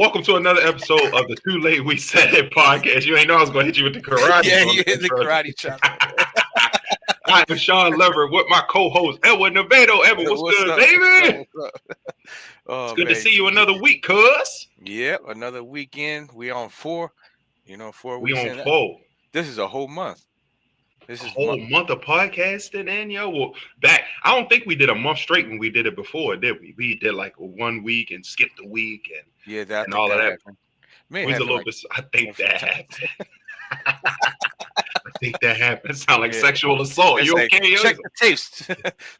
Welcome to another episode of the Too Late We Said It podcast. You ain't know I was going to hit you with the karate. Yeah, you hit the karate chop. I am Sean Lever with my co-host Edwin Nevado. Edwin, what's good, up, baby? What's up? Oh, It's good man. to see you another week, cuz. Yeah, another weekend. We on 4. 4 We weeks on in. 4. This is a whole month. This A is whole month of podcasting, and yo, well, back. I don't think we did a month straight when we did it before, did we? We did like 1 week and skipped a week and all of that. Happened. May When's a little like, bit? I think that happened. I think that happened. Sound like sexual assault. It's You like, okay? check the tapes.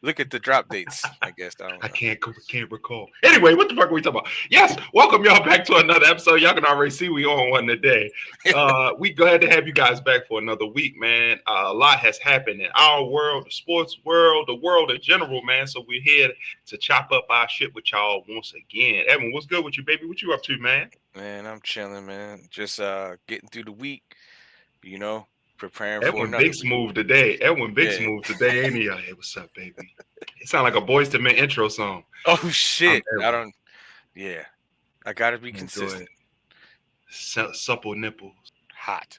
Look at the drop dates. I guess I can't recall. Anyway, what the fuck are we talking about? Yes, welcome y'all back to another episode. Y'all can already see we on one today. We glad to have you guys back for another week, man. A lot has happened in our world, the sports world, the world in general, man. So we're here to chop up our shit with y'all once again. Evan, what's good with you, baby? What you up to, man? Man, I'm chilling, man. Just getting through the week, preparing Edwin for another Big week. Smooth today. Edwin Big Smooth today, ain't he? Hey, what's up, baby? It sound like a Boyz II Men intro song. Oh shit! I gotta be consistent. Supple nipples, hot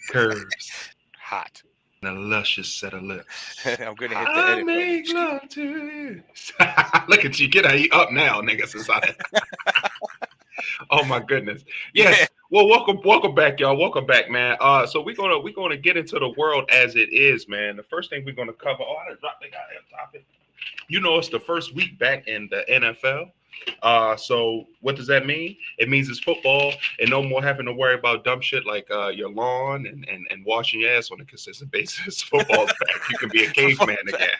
curves, hot, and a luscious set of lips. I'm gonna hit the edit. I make love to you. Look at you, get up now, niggas. Oh my goodness. Yes. Yeah. Well, welcome back, y'all. Welcome back, man. So we're gonna get into the world as it is, man. The first thing we're gonna cover. Oh, I dropped the goddamn topic. It's the first week back in the NFL. So what does that mean? It means it's football and no more having to worry about dumb shit like your lawn and washing your ass on a consistent basis. Football's back. You can be a caveman again.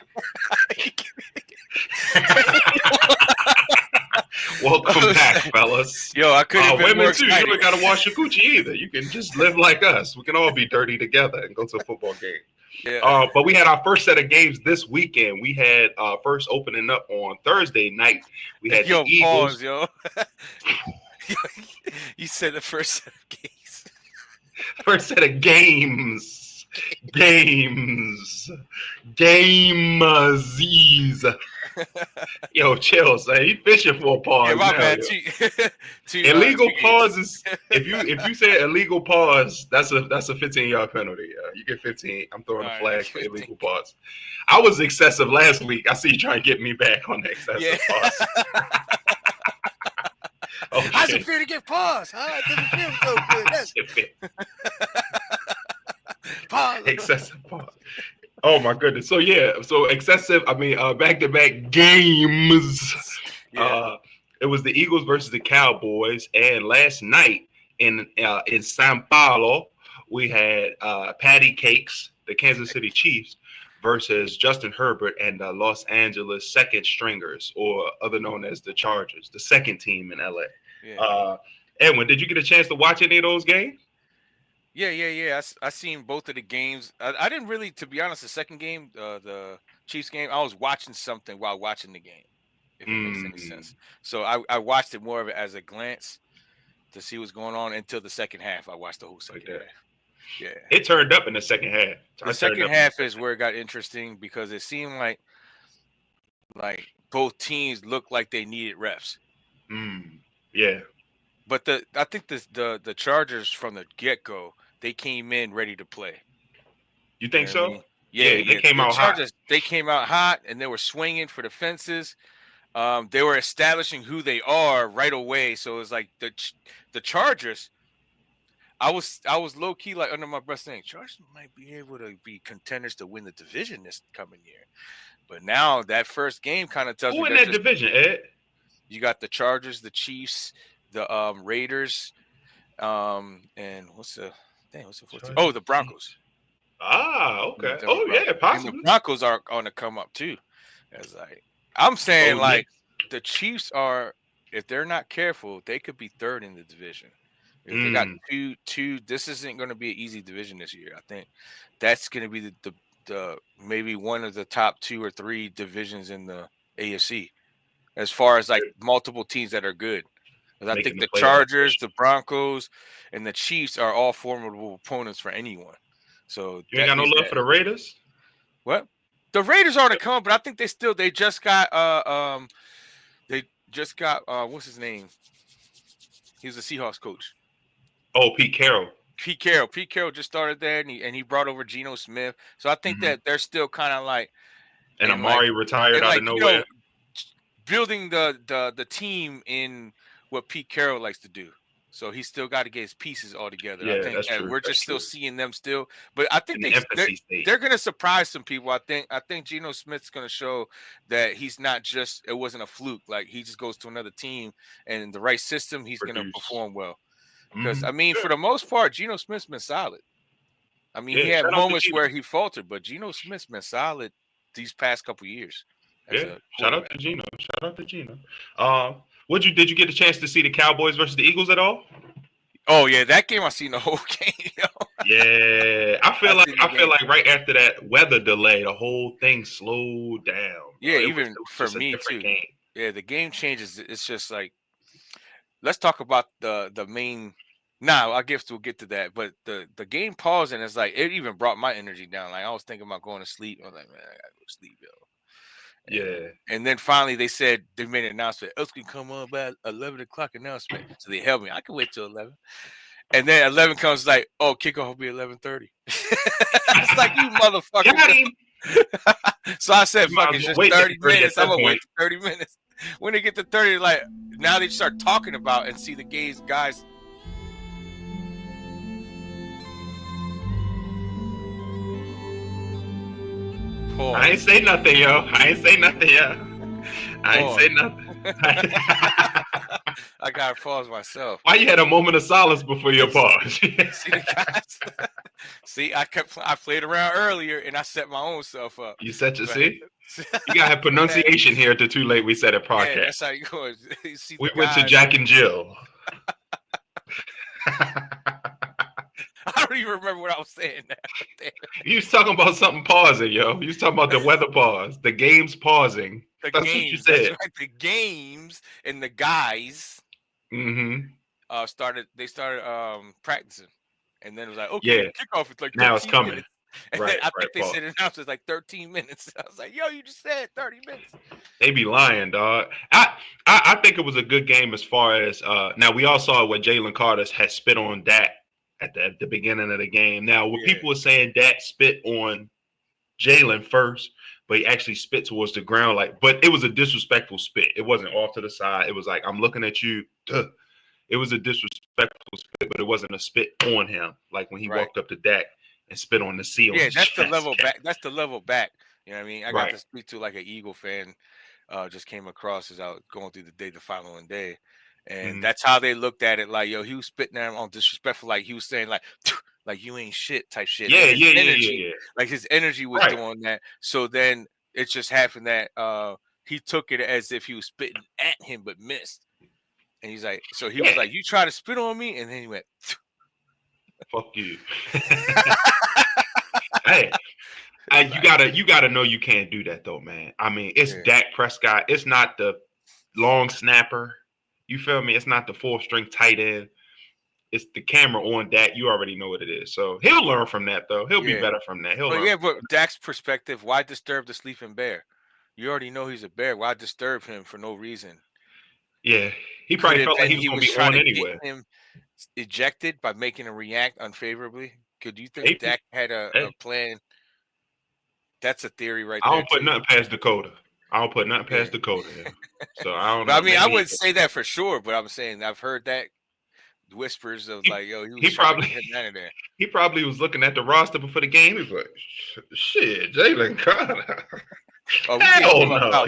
Welcome back, fellas. Yo, I couldn't. Women too. You don't gotta wash your coochie either. You can just live like us. We can all be dirty together and go to a football game. Yeah. But we had our first set of games this weekend. We had first opening up on Thursday night. We had the Eagles. Pause, yo. You said the first set of games. First set of games. Games. Yo, chill, son. He fishing for a pause. Yeah, my bad. Illegal pauses. If you say illegal pause, that's a 15-yard penalty. You get 15. I'm throwing a flag for illegal pause. I was excessive last week. I see you trying to get me back on the excessive pause. Oh, how's it feel to get paused? Huh? It doesn't feel so good. Pause. Excessive pause. Oh my goodness. So excessive. Back-to-back games. Yeah. It was the Eagles versus the Cowboys, and last night in Sao Paulo we had Patty Cakes, the Kansas City Chiefs, versus Justin Herbert and the Los Angeles second stringers, or other known as the Chargers, the second team in LA. Yeah. Edwin, did you get a chance to watch any of those games? Yeah. I seen both of the games. I didn't really, to be honest, the second game, the Chiefs game, I was watching something while watching the game, if it makes any sense. So I watched it more of it as a glance to see what's going on until the second half. I watched the whole second half. Yeah. It turned up in the second half. The second half is where it got interesting because it seemed like both teams looked like they needed refs. Yeah. But I think the Chargers from the get-go, they came in ready to play. You think so? I mean? Yeah, they came out hot. They came out hot, and they were swinging for the fences. They were establishing who they are right away. So it was like the Chargers. I was low key like under my breath saying Chargers might be able to be contenders to win the division this coming year. But now that first game kind of tells me who in that division, Ed? You got the Chargers, the Chiefs, the Raiders, and what's the 14th? Oh, the Broncos. Ah, okay. Yeah, possibly. And the Broncos are on the come up too. It's like I'm saying, the Chiefs are, if they're not careful, they could be third in the division. If they got two. This isn't going to be an easy division this year. I think that's going to be the maybe one of the top 2 or 3 divisions in the AFC, as far as multiple teams that are good. I think the Chargers, the Broncos, and the Chiefs are all formidable opponents for anyone. So you ain't got no love for the Raiders? What? The Raiders are to come, but I think they just got what's his name? He was the Seahawks coach. Oh, Pete Carroll. Pete Carroll just started there, and he brought over Geno Smith. So I think that they're still kind of like and Amari retired out of nowhere. Building the team in what Pete Carroll likes to do. So he's still got to get his pieces all together. Yeah, I think that's that true. we're just still seeing them still, but I think they're going to surprise some people. I think Geno Smith's going to show that he's not just, it wasn't a fluke. Like he just goes to another team and in the right system, he's going to perform well. Because I mean, for the most part, Geno Smith's been solid. I mean, he had moments where he faltered, but Geno Smith's been solid these past couple years. Shout out to Geno. Shout out to Geno. Did you get a chance to see the Cowboys versus the Eagles at all? Oh yeah, that game I seen the whole game. Yeah, I feel like right after that weather delay, the whole thing slowed down. Yeah, even for me too. Game. Yeah, the game changes. It's just like, let's talk about the main. Now, I guess we'll get to that, but the game pausing is like, it even brought my energy down. Like I was thinking about going to sleep. I was like, man, I gotta go to sleep, yo. And then finally they said they made an announcement. Us can come on about 11 o'clock announcement. So they held me. I can wait till 11. And then 11 comes like, oh, kickoff will be 11:30. It's like, you motherfucker. So I said, fuck it, just 30 minutes. I'm gonna wait 30 minutes. When they get to 30, like now they start talking about and see the guys. Pause. I ain't say nothing, yo. I ain't say nothing. I gotta pause myself. Why you had a moment of silence before your pause? See, I played around earlier and I set my own self up. You set your see? You gotta have pronunciation here at the Too Late We Said It podcast. Yeah, that's how you go. We went to Jack and Jill. I don't even remember what I was saying now. You was talking about something pausing, yo. You was talking about the weather pause, the games pausing. That's what you said. That's right. The games and the guys started practicing. And then it was like, okay, kickoff is like 13 now it's coming. Minutes. And then I think they said it announced it's like 13 minutes. I was like, yo, you just said 30 minutes. They be lying, dog. I think it was a good game as far as now we all saw what Jalen Carter had spit on Dak at the beginning of the game. Now, what people were saying, Dak spit on Jalen first, but he actually spit towards the ground. But it was a disrespectful spit. It wasn't off to the side. It was like, I'm looking at you. Duh. It was a disrespectful spit, but it wasn't a spit on him. Like when he walked up to Dak and spit on the seal. Yeah, that's the level back. That's the level back. You know what I mean? I got to speak to like an Eagle fan. Just came across as I was going through the following day. And that's how they looked at it. Like, yo, he was spitting at him on disrespectful. Like he was saying like you ain't shit type shit. Yeah. Like his energy was doing that. So then it just happened that he took it as if he was spitting at him but missed. And he's like, so he was like, you try to spit on me? And then he went, fuck you. Hey, you gotta know you can't do that though, man. I mean, it's Dak Prescott. It's not the long snapper. You feel me? It's not the 4th string tight end. It's the camera on Dak. You already know what it is. So he'll learn from that though. He'll be better from that. But Dak's perspective, why disturb the sleeping bear? You already know he's a bear. Why disturb him for no reason? Yeah, he probably felt like he was going to be on anyway. Him ejected by making him react unfavorably. Could you think Dak had a plan? That's a theory right there. I don't put nothing past Dakota. So I don't know. I mean, I wouldn't say that for sure, but I'm saying I've heard that whispers of like, yo, he probably hit out of there. He probably was looking at the roster before the game. He was like, shit, Jalen Carter. Oh, hell no.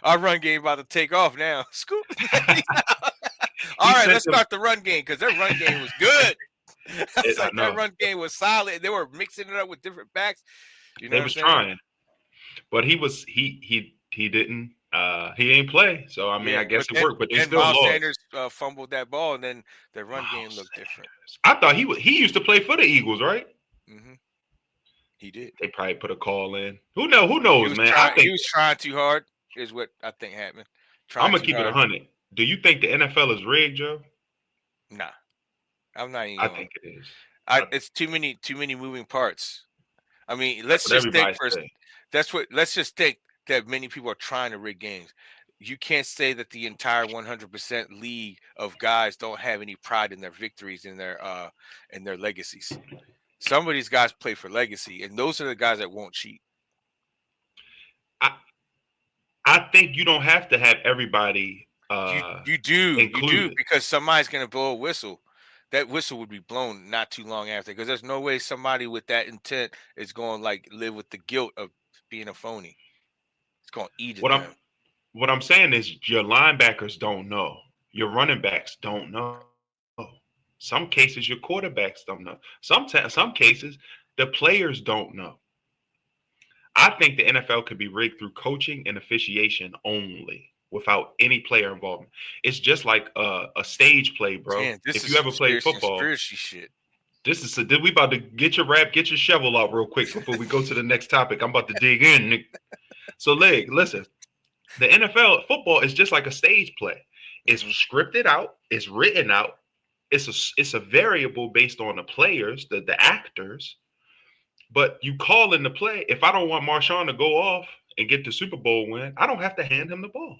Our run game about to take off now. Scoop. All right, let's start the run game because their run game was good. Their run game was solid. They were mixing it up with different backs. You know, they was trying, but he didn't. He ain't play. So I mean, I guess it worked. But they still lost. Sanders fumbled that ball, and then their run game looked different. I thought he used to play for the Eagles, right? Mm-hmm. He did. They probably put a call in. Who knows, man? I think he was trying too hard. Is what I think happened. I'm gonna keep it 100. Do you think the NFL is rigged, Joe? Nah, I'm not even. I think it is. It's too many moving parts. I mean, let's just think first. Let's just think that many people are trying to rig games. you can't say that the entire 100% league of guys don't have any pride in their victories and their legacies. Some of these guys play for legacy, and those are the guys that won't cheat. I I think you don't have to have everybody You do included. because somebody's gonna blow a whistle. That whistle would be blown not too long after, because there's no way somebody with that intent is going to like live with the guilt of being a phony. It's going to eat at What I'm them. what I'm saying is your linebackers don't know. Your running backs don't know. Some cases your quarterbacks don't know. Some cases the players don't know. I think the NFL could be rigged through coaching and officiation only without any player involvement. It's just like a stage play, bro. Man, this If is you some ever played serious football, conspiracy shit. this is did we about to get your get your shovel out real quick before we go to the next topic. I'm about to dig in, Nick. So, listen, the NFL football is just like a stage play. It's scripted out, it's written out, it's a variable based on the players, the actors. But you call in the play. If I don't want Marshawn to go off and get the Super Bowl win, I don't have to hand him the ball.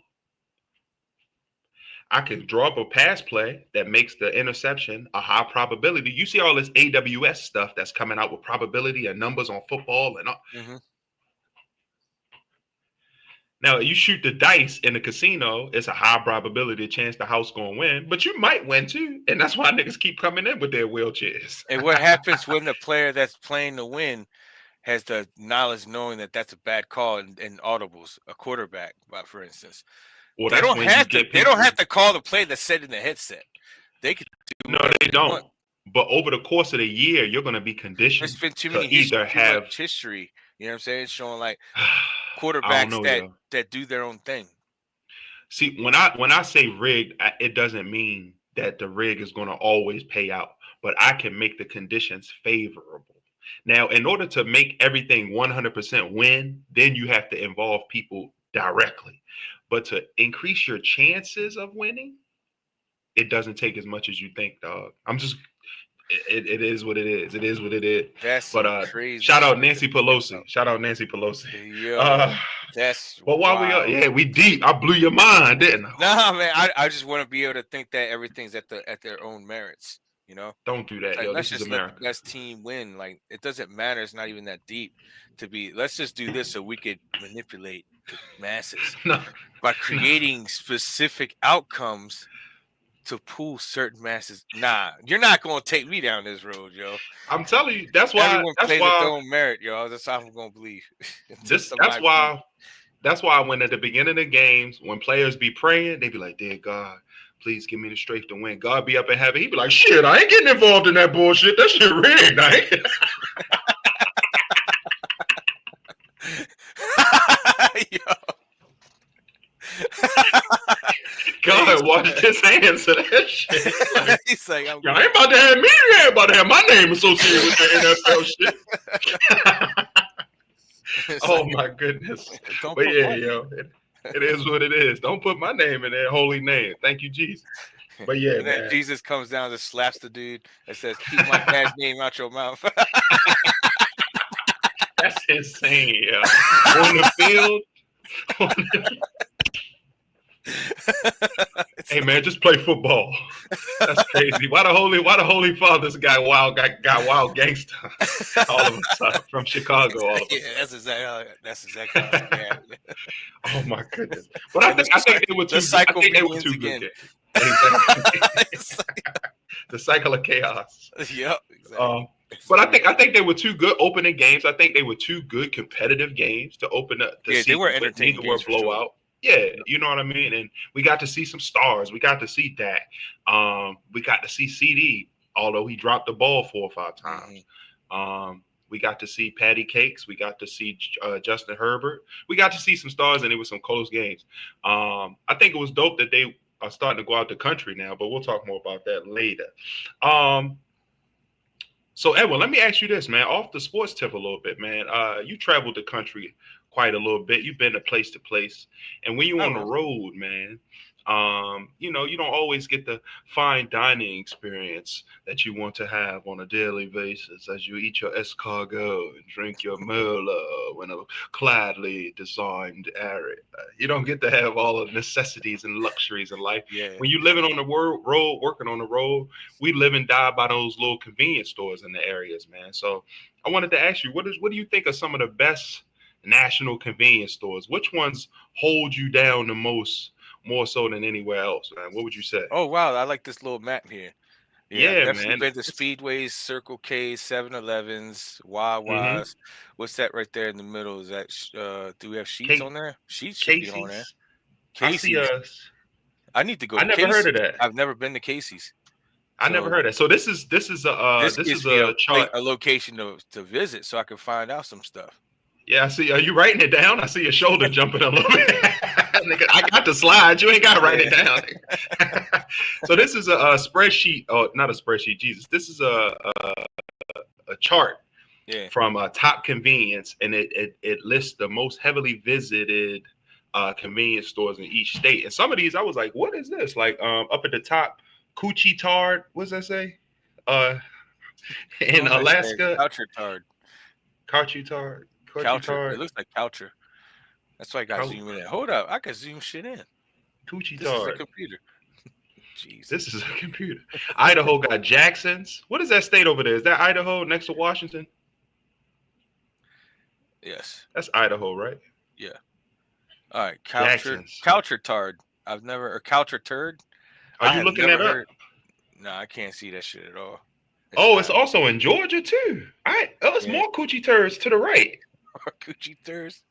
I can draw up a pass play that makes the interception a high probability. You see all this AWS stuff that's coming out with probability and numbers on football and all. Now you shoot the dice in the casino, it's a high probability chance the house gonna win, but you might win too, and that's why niggas keep coming in with their wheelchairs. And what happens when the player that's playing to win has the knowledge knowing that that's a bad call in audibles, a quarterback, for instance? Well, They that's don't when you have to. get They don't people. have to call the play that's said in the headset. They could do No, whatever they they don't. want. But over the course of the year, you're gonna be There's conditioned been too to many either too much have. history. You know what I'm saying? Showing like I don't quarterbacks know, that yo. do their own thing. See, when I say rigged, it doesn't mean that the rig is gonna always pay out, but I can make the conditions favorable. Now, in order to make everything 100% win, then you have to involve people directly. But to increase your chances of winning, it doesn't take as much as you think, dog. It is what it is. It is what it is. That's But some crazy shout out shit to Nancy think Pelosi. about. Shout out Nancy Pelosi. Yo, that's But while we are, wild. yeah, we deep. I blew your mind, didn't I? Nah, man, I just want to be able to think that everything's at their own merits. You know, Don't do it's that, like yo. let's This is just let the America. best team win. Like it doesn't matter. It's not even that deep to be. Let's just do this so we could manipulate the masses No, by no. creating specific outcomes to pull certain masses. Nah, you're not gonna take me down this road, yo. I'm telling you, that's why. Everyone That's plays at their why. own merit, yo. That's how I'm gonna believe until This. That's somebody proves. why. That's why when at the beginning of the games, when players be praying, they be like, "Dear God, please give me the strength to win." God be up in heaven. He be like, "Shit, I ain't getting involved in that bullshit. That shit rigged. I ain't." Yo. God washed his hands of that shit. Like, He's like, I'm y'all ain't about to have me. You ain't about to have my name associated with the NFL shit. Oh like, my goodness. don't But put yeah, my yo, it is what it is. Don't put my name in there, holy name. Thank you, Jesus. But yeah, and then man. Jesus comes down and slaps the dude and says, "Keep my dad's name out your mouth." That's insane, yeah. On the field. Hey man, just play football. That's crazy. Why the Holy Fathers got wild gangster all of us from Chicago, all of us. Yeah, that's exactly how it's gonna happen. Oh my goodness. But I think they were The too good. I cycle think they were begins too good again. games. Exactly. The cycle of chaos. Yep, exactly. But I think they were two good opening games. I think they were two good competitive games to open up the Yeah, they were season, but entertaining neither were games for sure. blowout. Yeah, you know what I mean? And we got to see some stars. We got to see Dak. We got to see CD, although he dropped the ball 4 or 5 times. We got to see Patty Cakes. We got to see Justin Herbert. We got to see some stars, and it was some close games. I think it was dope that they are starting to go out the country now, but we'll talk more about that later. So, Edwin, let me ask you this, man. Off the sports tip a little bit, man. You traveled the country quite a little bit. You've been to place, and when you're on the road, man, You know, you don't always get the fine dining experience that you want to have on a daily basis as you eat your escargot and drink your merlot in a cladly designed area. You don't get to have all the necessities and luxuries in life. Yeah. When you living on the road, working on the road, we live and die by those little convenience stores in the areas, man. So I wanted to ask you, what do you think are some of the best national convenience stores? Which ones hold you down the most? More so than anywhere else, man. What would you say? Oh wow, I like this little map here. Yeah, I've Yeah, definitely man. been to Speedways, Circle K, 7-Elevens, Mm-hmm. Wawa's. What's that right there in the middle? Is that do we have Sheets K- on there? Sheets should be on there. Casey's. I see Casey's. us. I need to go I to never heard of Casey's. that. I've never been to Casey's. I never So heard that. So this is a this this is gives me a chart. a location to visit so I can find out some stuff. Yeah, I see. Are you writing it down? I see your shoulder jumping a little bit. Nigga, I got the slides. You ain't got to write it down. So this is a spreadsheet. Oh, not a spreadsheet. Jesus, this is a chart Yeah. from Top Convenience, and it lists the most heavily visited convenience stores in each state. And some of these, I was like, what is this? Like up at the top, Coochie Tard. What's that say? In Alaska, Coucher Tard. Coochie Tard. Coucher. It looks like Coucher. That's why I got to zoom in. Hold up, I can zoom shit in. Coochie This is a Tard. computer. Jeez. This is a computer. Idaho got Jackson's. What is that state over there? Is that Idaho next to Washington? Yes. That's Idaho, right? Yeah. All right. Coucher Tard. I've never, or Coucher Turd. Are you looking that up? No, I can't see that shit at all. It's also in Georgia too. It's more Coochie Turds to the right. Coochie Turds.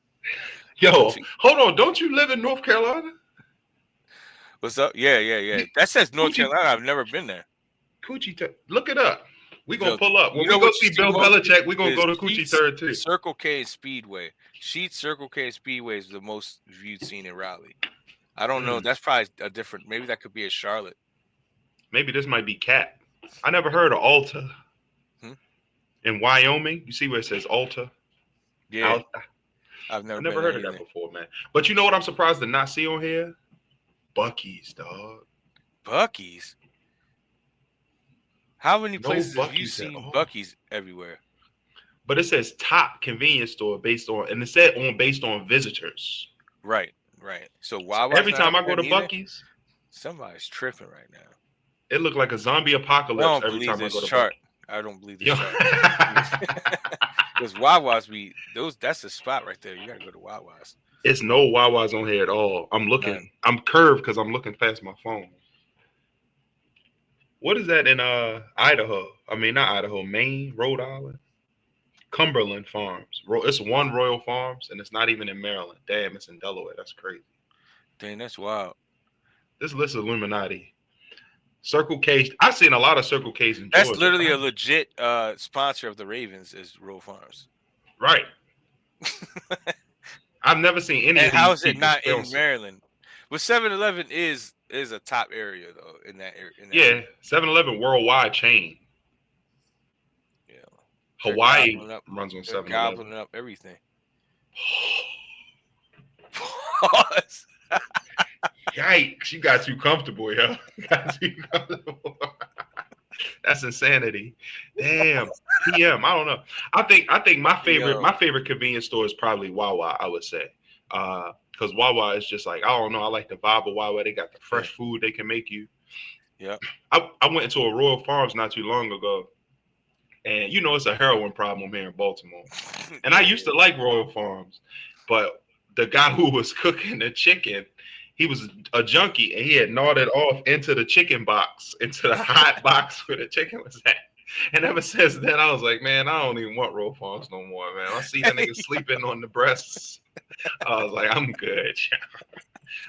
Yo, hold on. Don't you live in North Carolina? What's up? Yeah. That says North Carolina. I've never been there. Coochie Turd. Look it up. We gonna pull up. When we go see Bill Belichick, we gonna go to Coochie Turd too. Circle K and Speedway. Sheets, Circle K and Speedway is the most viewed scene in Raleigh. I don't know. That's probably a different. Maybe that could be a Charlotte. Maybe this might be Cat. I never heard of Alta. In Wyoming, you see where it says Alta? Yeah. I've never heard of that before, man. But you know what I'm surprised to not see on here? Buc-ee's, dog. Buc-ee's? How many places have you seen Buc-ee's everywhere? But it says top convenience store based on visitors. Right. So Wawa. Every time I go to Buc-ee's, somebody's tripping right now. It looked like a zombie apocalypse every time I go to chart. I don't believe this chart. Because Wawa's that's the spot right there. You gotta go to Wawa's. It's no Wawa's on here at all. I'm looking. None. I'm curved because I'm looking past my phone. What is that in Idaho? I mean, not Idaho, Maine, Rhode Island, Cumberland Farms. It's one Royal Farms, and it's not even in Maryland. Damn, it's in Delaware. That's crazy. Dang, that's wild. This list is Illuminati. Circle K. I've seen a lot of Circle K's in Georgia. That's literally a legit sponsor of the Ravens is Royal Farms. Right. I've never seen any. And how is it not in Maryland? But 7-Eleven is a top area though in that area. 7-Eleven worldwide chain. Yeah. Hawaii runs on 7-Eleven. Gobbling up everything. Pause. Yikes! You got too comfortable, yo. That's insanity. Damn. PM. I don't know. I think my favorite convenience store is probably Wawa. I would say, because Wawa is just like, I don't know. I like the vibe of Wawa. They got the fresh food they can make you. Yeah. I went into a Royal Farms not too long ago, and you know it's a heroin problem here in Baltimore. And I used to like Royal Farms, but the guy who was cooking the chicken, he was a junkie, and he had gnawed it off into the chicken box, into the hot box where the chicken was at. And ever since then, I was like, man, I don't even want Royal Farms no more, man. I see that nigga sleeping on the breasts. I was like, I'm good.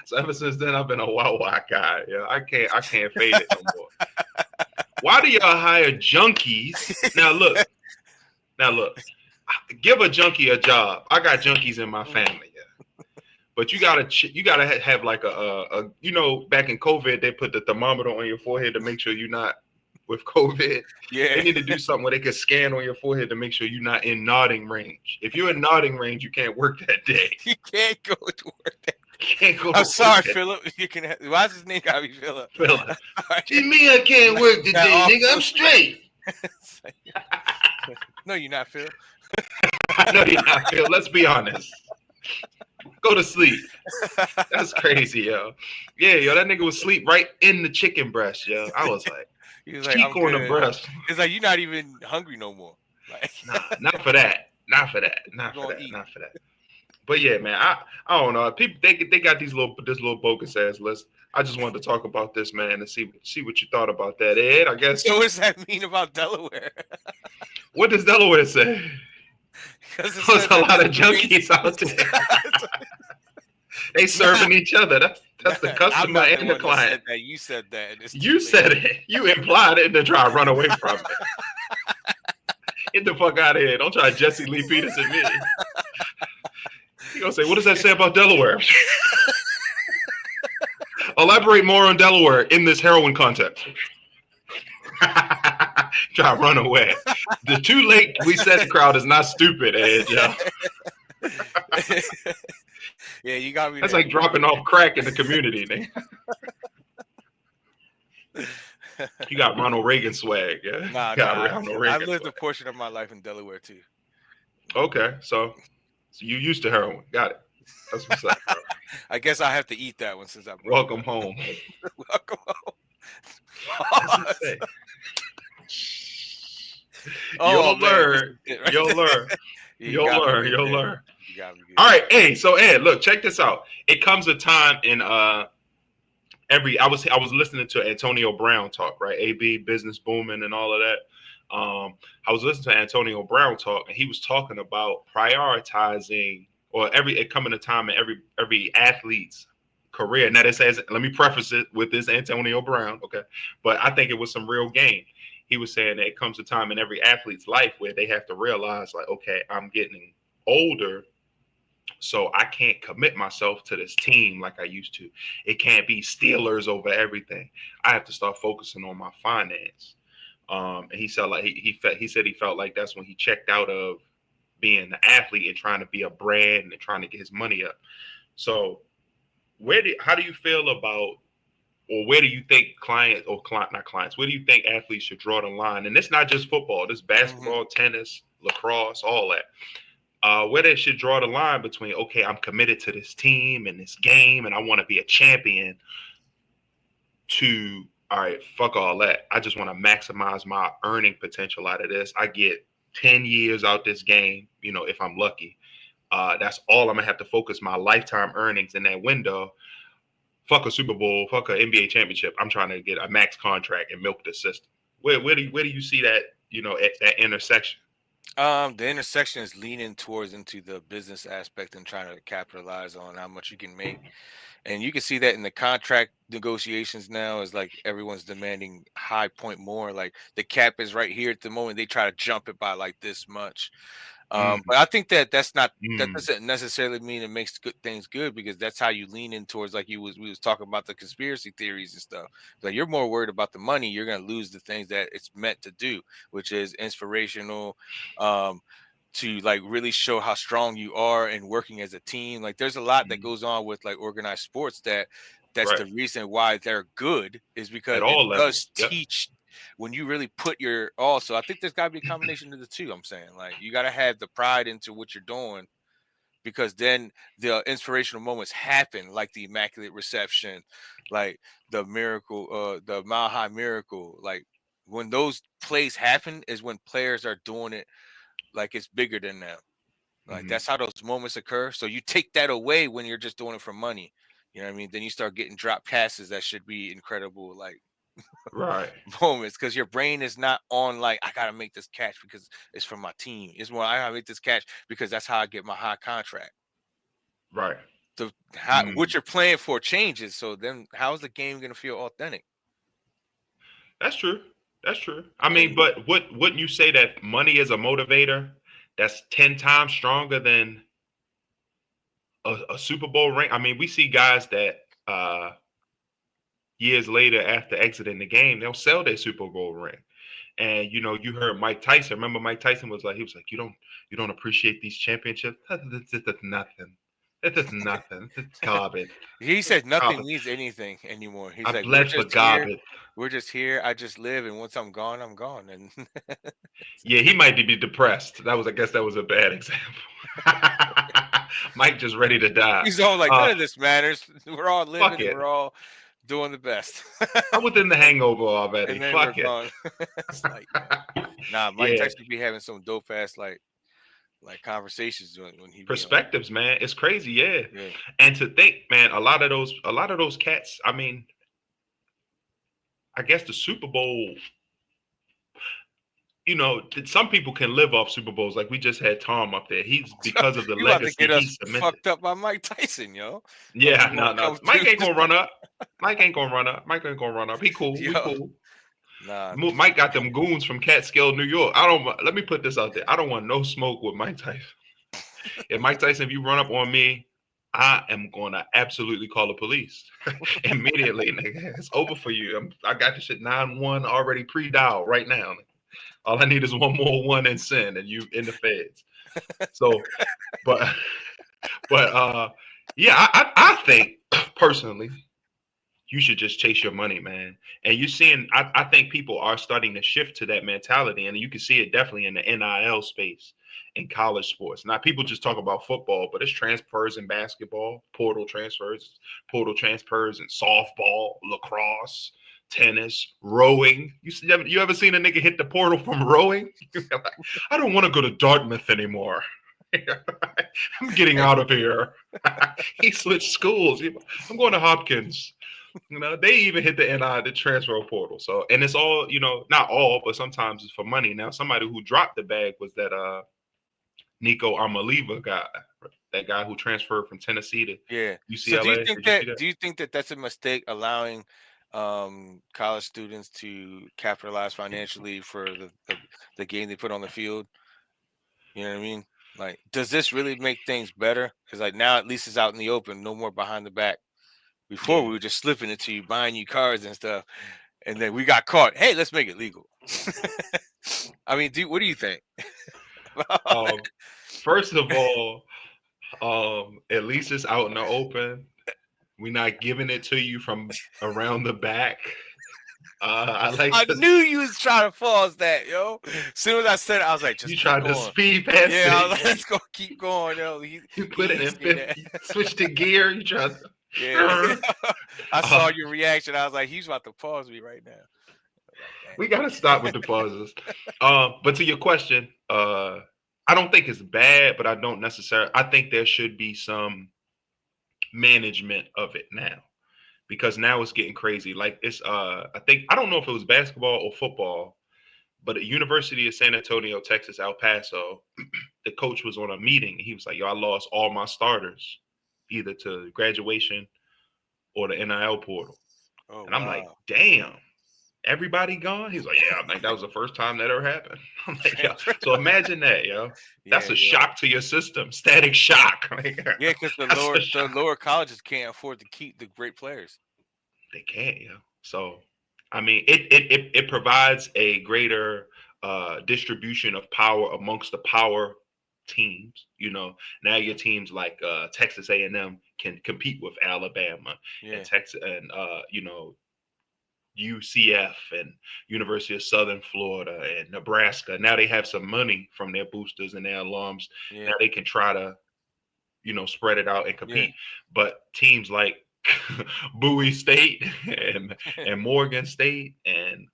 So ever since then, I've been a Wawa guy. Yeah, I can't fade it no more. Why do y'all hire junkies? Now look, give a junkie a job. I got junkies in my family. But you gotta have like a back in COVID they put the thermometer on your forehead to make sure you're not with COVID. Yeah, they need to do something where they can scan on your forehead to make sure you're not in nodding range. If you're in nodding range, you can't work that day. You can't go to work that day. Can't go. I'm sorry, Philip. You can. Why's his name gotta be Philip? Philip. Gee, me, I can't work today, nigga. I'm straight. No, you're not, Phil. No, you're not, Phil. Let's be honest. Go to sleep. That's crazy, yo. Yeah, yo, that nigga was asleep right in the chicken breast, yo. I was like, He was like, cheek I'm on the good. breast. It's like you're not even hungry no more. Like, Nah, not for that. Not for that. Not for that. Eat. Not for that. But yeah, man, I don't know. People they got this little bogus ass list. I just wanted to talk about this, man, and see what you thought about that, Ed. I guess. So what does that mean about Delaware? What does Delaware say? Because there's a lot of junkies out there. They serving each other. That's the customer and the client. That. You said that. You said it. You implied it and then try to run away from it. Get the fuck out of here. Don't try to Jesse Lee Peterson me. You gonna say, what does that say about Delaware? Elaborate more on Delaware in this heroin context. Try to run away. The too late we said crowd is not stupid, Ed, yo. Yeah, you got me. That's like dropping off crack in the community, nigga. You got Ronald Reagan swag, yeah. Nah. I lived a portion of my life in Delaware too. Okay, so you used to heroin. Got it. That's what's up, bro. I guess I have to eat that one since I'm welcome home. Welcome home. You'll learn. You'll learn. You'll learn. You'll learn. All right, hey, so Ed, look, check this out. It comes a time in I was listening to Antonio Brown talk, right? AB business booming and all of that. I was listening to Antonio Brown talk, and he was talking about prioritizing, or it coming a time in every athlete's career. Now this says, let me preface it with this Antonio Brown, okay? But I think it was some real game. He was saying that it comes a time in every athlete's life where they have to realize, like, okay, I'm getting older, so I can't commit myself to this team like I used to. It can't be Steelers over everything. I have to start focusing on my finance. And he said like he said he felt like that's when he checked out of being an athlete and trying to be a brand and trying to get his money up. So how do you feel about, or where do you think where do you think athletes should draw the line? And it's not just football, this basketball, tennis, lacrosse, all that. Where they should draw the line between, okay, I'm committed to this team and this game and I want to be a champion, to, all right, fuck all that. I just want to maximize my earning potential out of this. I get 10 years out this game, if I'm lucky. That's all I'm going to have to focus my lifetime earnings in that window. Fuck a Super Bowl, fuck an NBA championship. I'm trying to get a max contract and milk the system. Where do you see that, at that intersection? The intersection is leaning towards into the business aspect and trying to capitalize on how much you can make. And you can see that in the contract negotiations now, is like everyone's demanding high point more. Like the cap is right here at the moment. They try to jump it by like this much. But I think that doesn't necessarily mean it makes good things good, because that's how you lean in towards, like we was talking about the conspiracy theories and stuff. Like you're more worried about the money, you're going to lose the things that it's meant to do, which is inspirational, to like really show how strong you are in working as a team. Like there's a lot that goes on with like organized sports that's right. The reason why they're good is because it does teach when you really put your all. So I think there's got to be a combination of the two. I'm saying, like, you got to have the pride into what you're doing, because then the inspirational moments happen, like the Immaculate Reception, like the miracle, the Mile High Miracle. Like when those plays happen is when players are doing it like it's bigger than them. Like that's how those moments occur. So you take that away when you're just doing it for money. You know what I mean? Then you start getting drop passes that should be incredible, like right moments, because your brain is not on like, I gotta make this catch because it's for my team. It's more, I gotta make this catch because that's how I get my high contract. Right. So what you're playing for changes. So then how is the game gonna feel authentic? That's true. I mean, but wouldn't you say that money is a motivator that's 10 times stronger than a Super Bowl ring? I mean, we see guys that years later, after exiting the game, they'll sell their Super Bowl ring. And you heard Mike Tyson. Remember, Mike Tyson was like, you don't appreciate these championships. That's nothing. It is nothing. It's garbage. He said nothing Garbage. means anything anymore. He's I like, we're bled for just here. garbage. We're just here. I just live, and once I'm gone, I'm gone. And Yeah, he might be depressed. I guess that was a bad example. Mike just ready to die. he's all like, none of this matters. We're all Fuck living. it. We're all doing the best. I'm within the hangover already. And then we're Fuck it. gone. It's like, nah, Mike Yeah. Tyson be having some dope ass like conversations when he be on. Perspectives, man. It's crazy, yeah. Yeah. And to think, man, a lot of those cats, I mean, I guess the Super Bowl, some people can live off Super Bowls. Like we just had Tom up there. He's because of the You about to legacy get he us cemented. fucked up by Mike Tyson, yo. Like Yeah, you no, want to no. come Mike to ain't gonna run up. Mike ain't gonna run up. Mike ain't gonna run up. He cool. We yo. cool. Nah. Mike got them goons from Catskill, New York. Let me put this out there. I don't want no smoke with Mike Tyson. If Mike Tyson, if you run up on me, I am gonna absolutely call the police immediately. Nigga. It's over for you. I got this shit 9-1 already pre-dialed right now. All I need is one more one and send, and you in the feds. So, but yeah, I think personally, you should just chase your money, man. And you're seeing, I think people are starting to shift to that mentality, and you can see it definitely in the NIL space in college sports. Now, people just talk about football, but it's transfers in basketball, portal transfers in softball, lacrosse, tennis, rowing. You ever seen a nigga hit the portal from rowing? Like, I don't want to go to Dartmouth anymore. I'm getting out of here. He switched schools. I'm going to Hopkins. They even hit the transfer portal. So, and it's all, not all, but sometimes it's for money. Now, somebody who dropped the bag was that Nico Armaliva guy, that guy who transferred from Tennessee to Yeah. So UCLA. Did you see that? do you think that that's a mistake allowing college students to capitalize financially for the game they put on the field? You know what I mean? Like, does this really make things better? Because like now at least it's out in the open, no more behind the back. Before Yeah. we were just slipping it to you, buying you cars and stuff, and then we got caught. Hey, let's make it legal. I mean, what do you think? First of all, at least it's out in the open. We're not giving it to you from around the back. I knew you was trying to pause that, yo. As soon as I said it, I was like, just you keep tried going. to speed past it. Yeah, let's go, keep going, yo. You put it in 50, switch to gear. You tried to. Yeah. I saw your reaction. I was like, he's about to pause me right now. We gotta stop with the pauses. But to your question, I don't think it's bad, but I think there should be some management of it now. Because now it's getting crazy. Like I don't know if it was basketball or football, but at University of San Antonio, Texas, El Paso, the coach was on a meeting. He was like, "Yo, I lost all my starters, either to graduation or the NIL portal." Oh, and I'm like, "Damn, everybody gone?" He's like, "Yeah, I think that was the first time that ever happened." I'm like, "Yo," so imagine that, yo. That's a shock to your system, static shock. Yeah, because the lower colleges can't afford to keep the great players. They can't, yo. So, I mean, it provides a greater distribution of power amongst the power teams. Now your teams like Texas A&M can compete with Alabama and Texas and UCF and University of Southern Florida and Nebraska. Now they have some money from their boosters and their alums. Yeah. Now they can try to spread it out and compete. Yeah. But teams like Bowie State and Morgan State and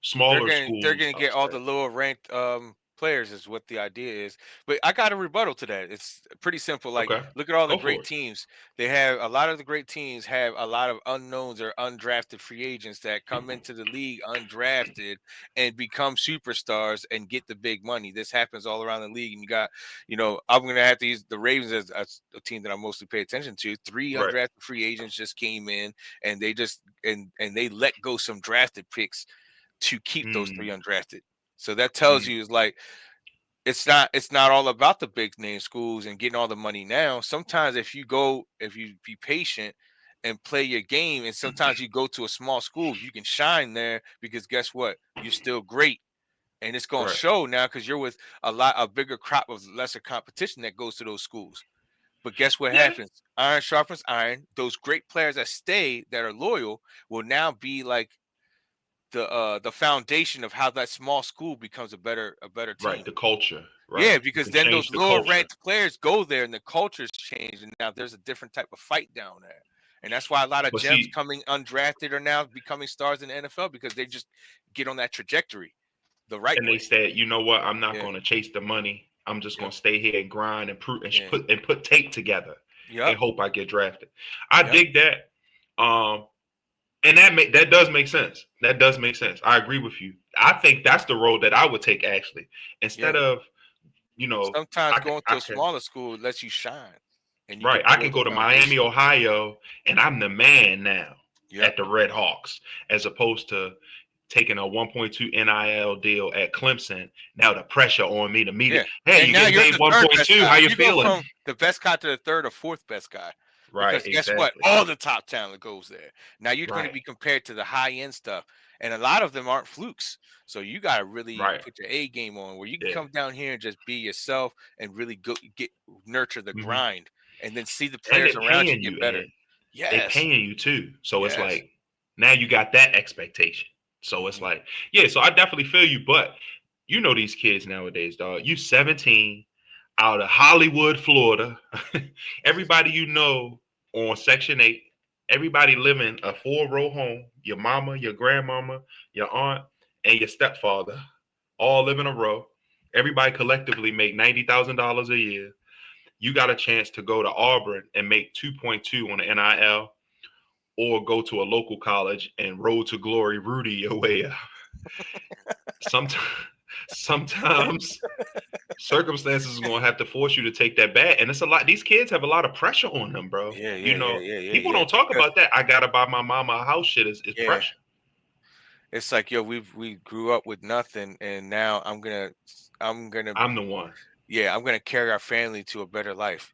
smaller schools, they're gonna get all the lower ranked players is what the idea is. But I got a rebuttal to that. It's pretty simple. Like, look at all the great teams. They have a lot of the great teams have a lot of unknowns or undrafted free agents that come into the league undrafted and become superstars and get the big money. This happens all around the league. And you got, I'm gonna have to use the Ravens as a team that I mostly pay attention to. 3 undrafted free agents just came in and they just and they let go some drafted picks to keep those 3 undrafted. So that tells you is like it's not all about the big name schools and getting all the money now. Sometimes if you be patient and play your game, and sometimes you go to a small school, you can shine there because guess what? You're still great. And it's gonna show now because you're with a bigger crop of lesser competition that goes to those schools. But guess what happens? Iron sharpens iron. Those great players that stay, that are loyal, will now be like the foundation of how that small school becomes a better team. Right, the culture. Yeah, Right, you because can then change those the lower culture. ranked players go there and the culture's changed, and now there's a different type of fight down there. And that's why a lot of But gems see, coming undrafted are now becoming stars in the NFL because they just get on that trajectory the right and they way. said, you know what? I'm not Yeah. going to chase the money. I'm just going Yep. to stay here and grind and Yeah. put tape together and Yep. hope I get drafted. I Yep. dig that. And that does make sense. That does make sense. I agree with you. I think that's the road that I would take actually, Yeah. instead of, you know, Sometimes going I to a can smaller school lets you shine and you right. can I can build a go to Miami, foundation. Ohio, and I'm the man now Yep. at the Red Hawks, as opposed to taking a 1.2 NIL deal at Clemson. Now the pressure on me to meet it. Yeah. Hey, And you now getting you're paid the third best 1.2? How guy. you You go feeling? from the best guy to the third or fourth best guy. Right, Because guess what? exactly. All the top talent goes there. Now you're going to Right, be compared to the high end stuff. And a lot of them aren't flukes. So you got to really right. put your A game on where you can Yeah. come down here and just be yourself and really go nurture the hmm grind and then see the And players they around you paying get you, better. and they Yes. paying you too. So it's Yes. like now you got that expectation. So it's Mhm. like, yeah, so I definitely feel you, but you know these kids nowadays, dog. You 17 out of Hollywood, Florida. Everybody you know on Section 8, everybody living a 4-row home, your mama, your grandmama, your aunt, and your stepfather, all live in a row. Everybody collectively make $90,000 a year. You got a chance to go to Auburn and make 2.2 on the NIL, or go to a local college and road to glory Rudy your way up. Sometimes, sometimes circumstances is gonna have to force you to take that bet, and it's a lot. These kids have a lot of pressure on them, bro. Yeah, You yeah, yeah, know, yeah, yeah, people yeah. don't talk Because about that. I gotta buy my mama a house. Shit is yeah, pressure. it's like yo, we grew up with nothing, and now I'm gonna I'm the one. yeah, I'm gonna carry our family to a better life.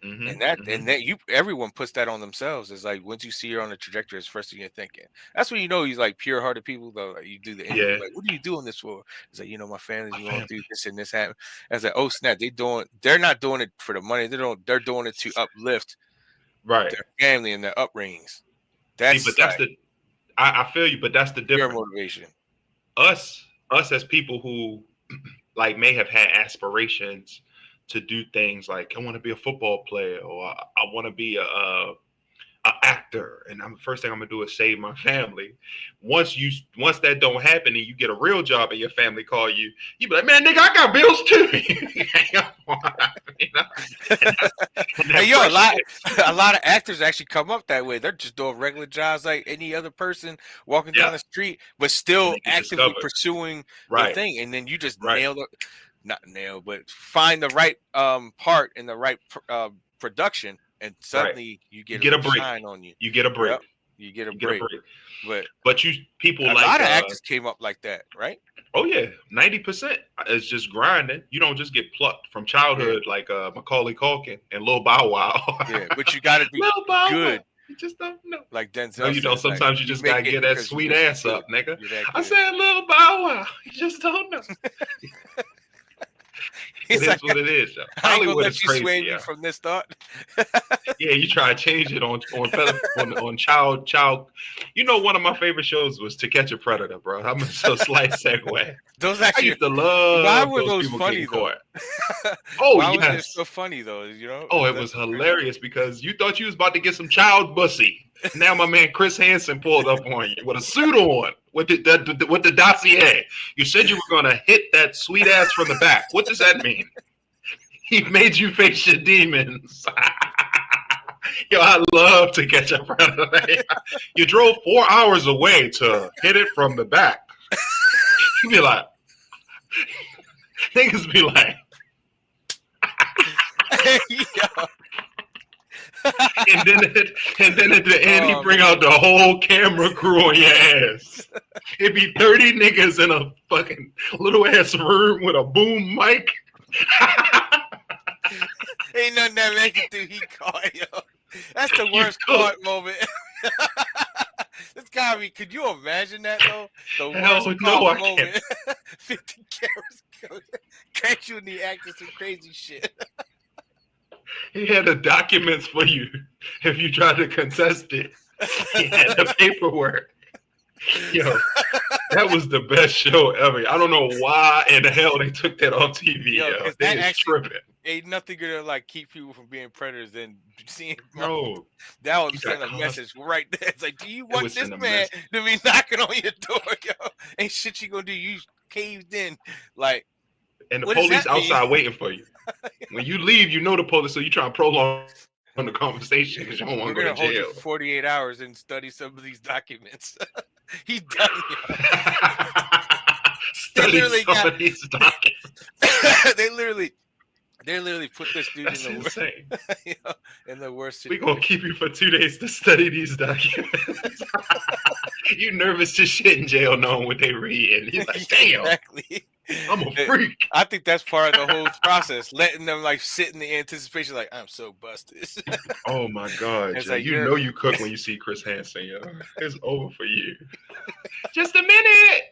hmm And that you everyone puts that on themselves. It's like once you see her on the trajectory, it's the first thing you're thinking. That's when you know he's like pure hearted people though. Like you do the interview, Yeah, like, what are you doing this for? It's like, my family's my going family. through this and this happen. I was like, oh snap, they're not doing it for the money, they're doing it to uplift Right. their family and their upbringings. See, but That's that's like the. I feel you, but that's the pure difference. motivation. Us as people who like may have had aspirations to do things like I want to be a football player, or I want to be a actor, and I'm the first thing I'm gonna do is save my family. Once that don't happen and you get a real job and your family call you, you be like, man, nigga, I got bills too. you know? and, that's, and Hey that yo, pressure hits. a lot of actors actually come up that way. They're just doing regular jobs like any other person walking down Yeah, the street, but and still they get actively discovered. pursuing the Right, thing. And then you just right, not nail, but find the right part in the right production, and right. suddenly you You get a get a little break. shine on you. You get a break. Yep, you get a You get a break. break. But But you people a like lot of actors came up like that, right? oh yeah, 90% is just grinding. You don't just get plucked from Yeah, childhood like Macaulay Culkin and Lil Bow Wow. yeah. But you got to be Lil Bow Wow, good, you just don't know. like No, Denzel you don't. says. Like Sometimes you you just make gotta it get that because sweet ass up, nigga. You're that I good. said Lil Bow Wow. You just don't know. It He's like, is what it is, yo. I ain't gonna Hollywood is let you sway crazy, me yo. from this thought. Yeah, you try to change it on child. You know, one of my favorite shows was To Catch a Predator, bro. I'm so slight segue. Those I actually, used to why love were those those people funny getting though? caught. Oh Why was it yes. so funny though? Oh, it That's was crazy. hilarious because you thought you was about to get some child bussy. Now my man Chris Hansen pulled up on you with a suit on, with with the dossier. You said you were gonna hit that sweet ass from the back. What does that mean? He made you face your demons. Yo, I love To Catch a Predator. You drove 4 hours away to hit it from the back. You be like, niggas be like, Yeah. and then at the end he Oh bring out man. the whole camera crew on your ass. It'd be 30 niggas in a fucking little ass room with a boom mic. Ain't nothing that make it through. He caught yo. That's the You worst cook. caught moment. This gotta be. Could you imagine that though? The Hell worst no, caught I can't. moment. 50 cameras catch you in the act of some crazy shit. He had the documents for you if you tried to contest it. He had the paperwork. Yo, that was the best show ever. I don't know why in the hell they took that off TV. Yo, Yo, because they that is actually tripping. ain't nothing gonna like keep people from being predators than seeing. No, That you would got send a const- message right there. It's like, do you It want was this in a man mess. to be knocking on your door, yo? Ain't shit you gonna do. You caved in. Like, And the what does police that mean? outside waiting for you. When you leave, you know the police, so you try to prolong the conversation because you don't want We're to go to gonna hold you jail. for 48 hours and study some of these documents. He's done, yo. They Study literally some got. of these documents. they literally put this dude That's in the worst, insane. you know, in the worst We situation. gonna keep you for 2 days to study these documents. You nervous to shit in jail knowing what they read. And he's like, damn, Exactly. I'm a freak. I think that's part of the whole process, letting them like sit in the anticipation, like I'm so busted. Oh my God, It's Joe. like You know you cook when you see Chris Hansen, yo. It's over for you. Just a minute.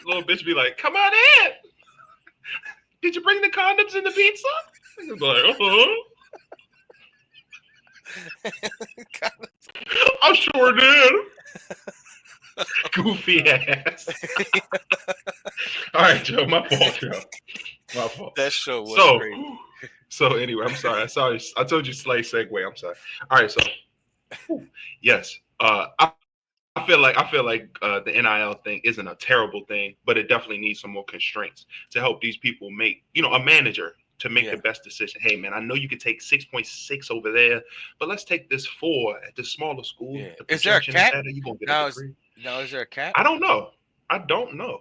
Little bitch be like, come on in. Did you bring the condoms and the pizza? He's like, I sure did. Goofy ass. All right, Joe. My fault, Joe. My fault. That show was crazy. So anyway, I'm sorry. I told you slight segue. I'm sorry. All right, so yes. I feel like the NIL thing isn't a terrible thing, but it definitely needs some more constraints to help these people make, a manager to make the best decision. Hey man, I know you could take 6.6 over there, but let's take this 4 at the smaller school. Yeah. The Is there a projection cap? is better. You gonna get Now a degree. is there a cap? I don't know. I don't know.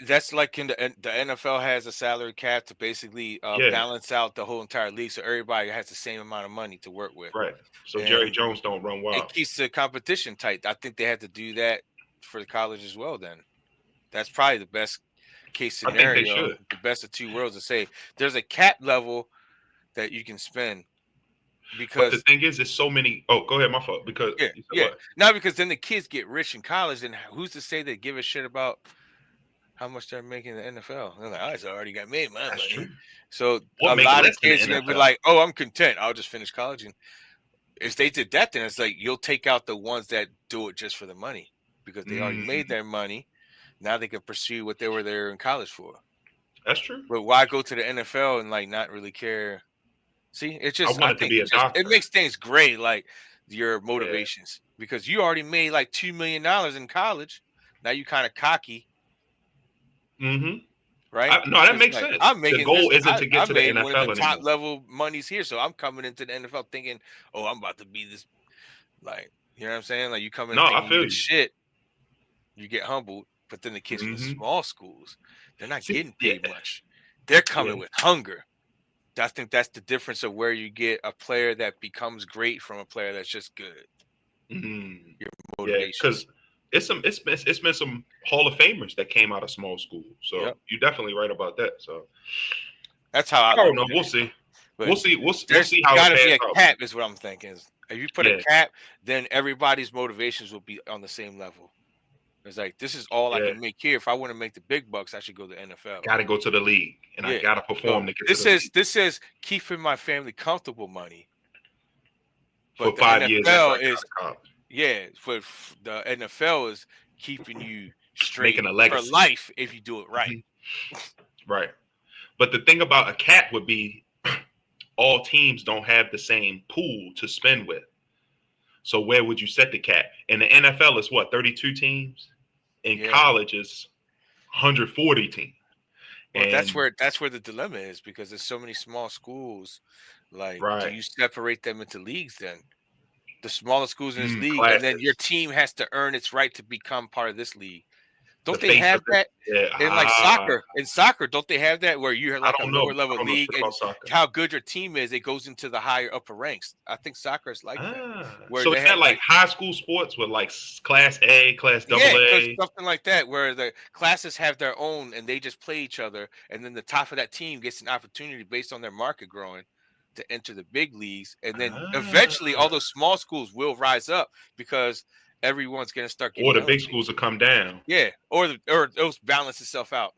That's like in the NFL has a salary cap to basically balance out the whole entire league, so everybody has the same amount of money to work with. Right. So And Jerry Jones don't run wild. it keeps the competition tight. I think they had to do that for the college as well. Then that's probably the best case scenario. I think they should. The best of two worlds to say there's a cap level that you can spend. Because the thing is, there's so many. Oh, go ahead, my fault. Because what? Now because then the kids get rich in college, and who's to say they give a shit about how much they're making in the NFL? They're like, I already got made my money. True. So a lot of kids are gonna be like, oh, I'm content. I'll just finish college. And if they did that, then it's like you'll take out the ones that do it just for the money because they already made their money. Now they can pursue what they were there in college for. That's true. But why go to the NFL and like not really care? See, it's just it makes things great, like your motivations, because you already made like $2 million in college. Now you kind of cocky, right? No, that makes sense. I'm making the goal isn't to get to the NFL one of the top anymore. level monies here, so I'm coming into the NFL thinking, oh, I'm about to be this, like, you know what I'm saying? Like you come in thinking I feel you. Shit, you get humbled, but then the kids from the small schools, they're not getting paid much. They're coming with hunger. I think that's the difference of where you get a player that becomes great from a player that's just good. Your motivation. Because it's been some Hall of Famers that came out of small schools. So you're definitely right about that. So that's how I don't know. We'll see. We'll see how gotta it be a out. cap is what I'm thinking. If you put a cap, then everybody's motivations will be on the same level. It's like this is all I can make here. If I want to make the big bucks, I should go to the NFL. Got to go to the league, and I got to perform to get to the league. This is keeping my family comfortable money. But for 5 years, for the NFL is keeping you straight making a legacy for life if you do it right. Right. But the thing about a cap would be all teams don't have the same pool to spend with. So where would you set the cap? In the NFL, it's what, 32 teams? In college, it's 140 teams. Well, that's where the dilemma is because there's so many small schools. Like, do you separate them into leagues then? The smaller schools in this league, and then your team has to earn its right to become part of this league. Don't they have that in like soccer? In soccer, don't they have that where you have like a lower level league and how good your team is, it goes into the higher upper ranks? I think soccer is like that. So it's that like high school sports with like class A, class double A, something like that, where the classes have their own and they just play each other, and then the top of that team gets an opportunity based on their market growing to enter the big leagues, and then eventually all those small schools will rise up because everyone's going to start getting or the big schools will come down. Or those balance itself out.